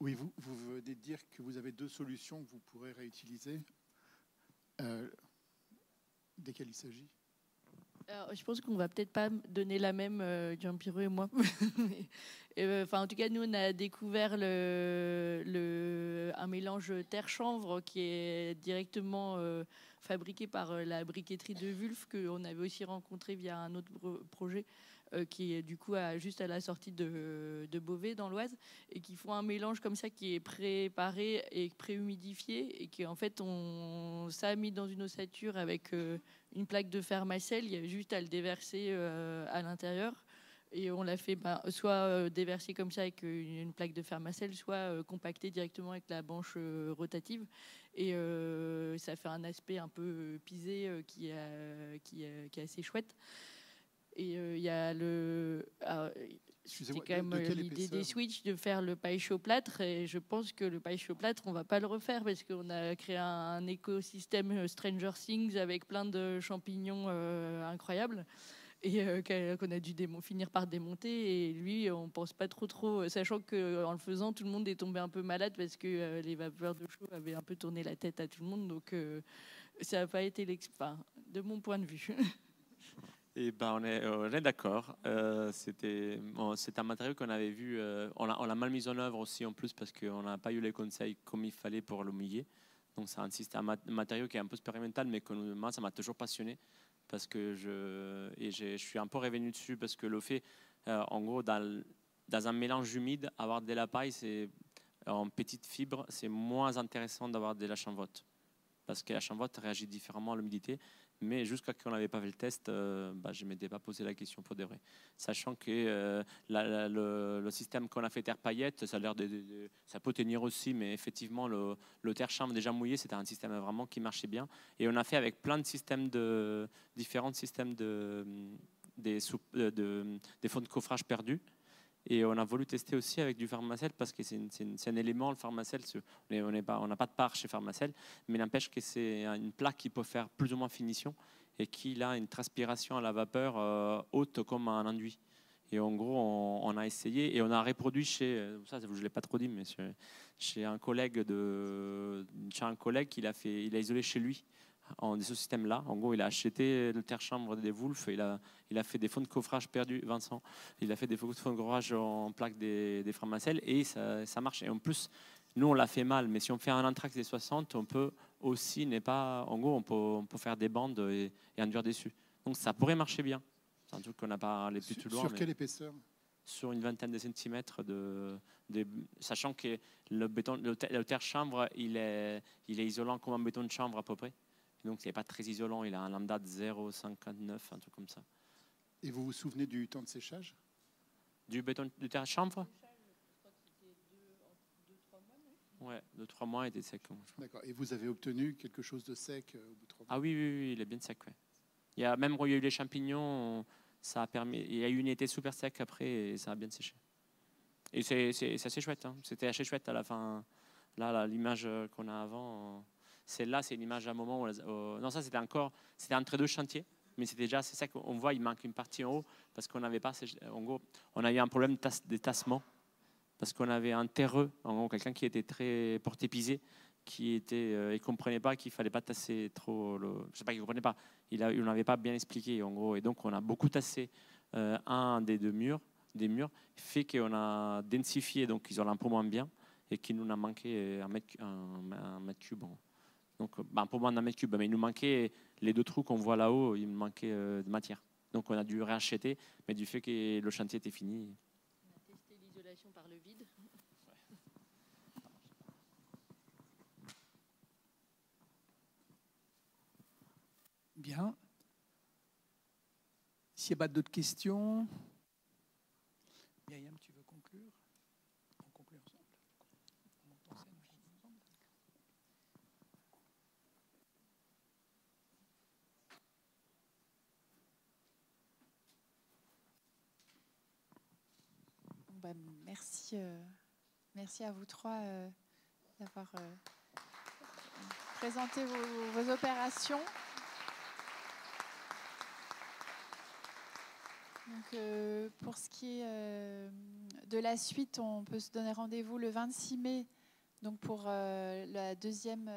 Oui, vous venez de dire que vous avez 2 solutions que vous pourrez réutiliser. Desquelles il s'agit? Alors, je pense qu'on va peut-être pas donner la même, Gianpiero et moi. En tout cas, nous, on a découvert un mélange terre-chanvre qui est directement fabriqué par la briqueterie de Wulf, qu'on avait aussi rencontré via un autre projet qui est du coup juste à la sortie de Beauvais dans l'Oise, et qui font un mélange comme ça qui est préparé et préhumidifié et qui en fait ça a mis dans une ossature avec une plaque de Fermacell. Il y a juste à le déverser à l'intérieur. Et on l'a fait soit déverser comme ça avec une plaque de Fermacell, soit compacter directement avec la banche rotative. Et ça fait un aspect un peu pisé qui est assez chouette. Et il y a c'était quand même l'idée des Switch de faire le paille chaud plâtre, et je pense que le paille chaud plâtre on va pas le refaire parce qu'on a créé un écosystème Stranger Things avec plein de champignons incroyables et qu'on a dû finir par démonter, et lui on pense pas trop, sachant qu'en le faisant tout le monde est tombé un peu malade parce que les vapeurs de chaud avaient un peu tourné la tête à tout le monde, donc ça n'a pas été de mon point de vue. Et on est d'accord. C'est un matériau qu'on avait vu. On l'a mal mis en œuvre aussi en plus parce qu'on n'a pas eu les conseils comme il fallait pour le mouiller. Donc c'est un matériau qui est un peu expérimental, mais que moi ça m'a toujours passionné parce que je suis un peu revenu dessus parce que le fait, en gros, dans un mélange humide, avoir de la paille, c'est en petite fibre, c'est moins intéressant d'avoir de la chanvotte parce que la chanvotte réagit différemment à l'humidité. Mais jusqu'à ce qu'on n'avait pas fait le test, je ne m'étais pas posé la question pour de vrai. Sachant que le système qu'on a fait terre paillette, ça a l'air ça peut tenir aussi, mais effectivement, le terre chambre déjà mouillé, c'était un système vraiment qui marchait bien. Et on a fait avec plein de systèmes différents systèmes des fonds de coffrage perdus. Et on a voulu tester aussi avec du Fermacell parce que c'est un élément, le Fermacell. On n'a pas de part chez Fermacell, mais n'empêche que c'est une plaque qui peut faire plus ou moins finition. et qu'il a une transpiration à la vapeur haute comme un enduit. Et en gros, on a essayé et on a reproduit chez, ça je ne l'ai pas trop dit, mais chez un collègue il a isolé chez lui en ce système-là. En gros, il a acheté le terre-chambre des Wolf, il a fait des fonds de coffrage perdus, Vincent. Il a fait des fonds de coffrage en plaque des Francmacel et ça marche. Et en plus, nous, on l'a fait mal, mais si on fait un Anthrax des 60, on peut aussi, en gros, on peut faire des bandes et enduire dessus. Donc ça pourrait marcher bien. C'est un truc qu'on n'a pas les plus loin. Sur quelle épaisseur? Sur une vingtaine de centimètres, sachant que le terre-chambre, il est isolant comme un béton de chambre à peu près. Donc, il n'est pas très isolant. Il a un lambda de 0,59, un truc comme ça. Et vous vous souvenez du temps de séchage? Du béton de terre-chambre? Ouais, 2-3 mois, il était sec. D'accord. Et vous avez obtenu quelque chose de sec au bout de 3 mois? Ah oui, il est bien sec. Ouais. Même quand il y a eu les champignons, ça a permis. Il y a eu une été super sec après et ça a bien séché. Et c'est assez chouette. Hein. C'était assez chouette à la fin. Là, l'image qu'on a avant. Celle-là, c'est une image à un moment où... non, ça, c'était entre deux chantiers, mais c'était déjà assez sec. On voit, il manque une partie en haut parce qu'on n'avait pas... En gros, on a eu un problème de tassement parce qu'on avait un terreux, en gros, quelqu'un qui était très porte-épisé, il ne comprenait pas qu'il ne fallait pas tasser trop... Je ne sais pas qu'il ne comprenait pas. Il n'avait pas bien expliqué, en gros. Et donc, on a beaucoup tassé un des murs, fait qu'on a densifié, donc ils ont un peu moins bien, et qu'il nous a manqué un mètre cube. Donc, un peu moins d'un mètre cube, mais il nous manquait les 2 trous qu'on voit là-haut, il nous manquait de matière. Donc, on a dû réacheter, mais du fait que le chantier était fini. On a testé l'isolation par le vide. Bien. S'il n'y a pas d'autres questions, Myriam, tu veux conclure? On conclut ensemble. Merci à vous 3 d'avoir présenté vos opérations. Donc, pour ce qui est de la suite, on peut se donner rendez-vous le 26 mai donc pour la deuxième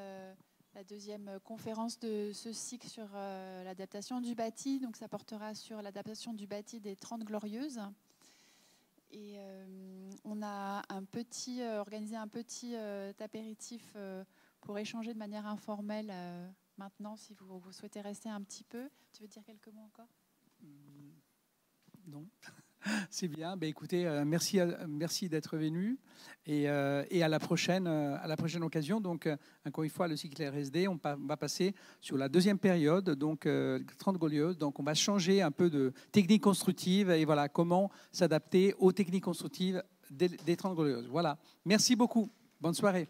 conférence de ce cycle sur l'adaptation du bâti. Donc, ça portera sur l'adaptation du bâti des 30 Glorieuses. Et on a organisé un petit apéritif pour échanger de manière informelle maintenant, si vous souhaitez rester un petit peu. Tu veux dire quelques mots encore? Non, c'est bien. Écoutez, merci d'être venu et à la prochaine occasion. Donc, encore une fois, le cycle RSD, on va passer sur la deuxième période, donc 30 Glorieuses. Donc, on va changer un peu de technique constructive et voilà comment s'adapter aux techniques constructives des 30 Glorieuses. Voilà. Merci beaucoup. Bonne soirée.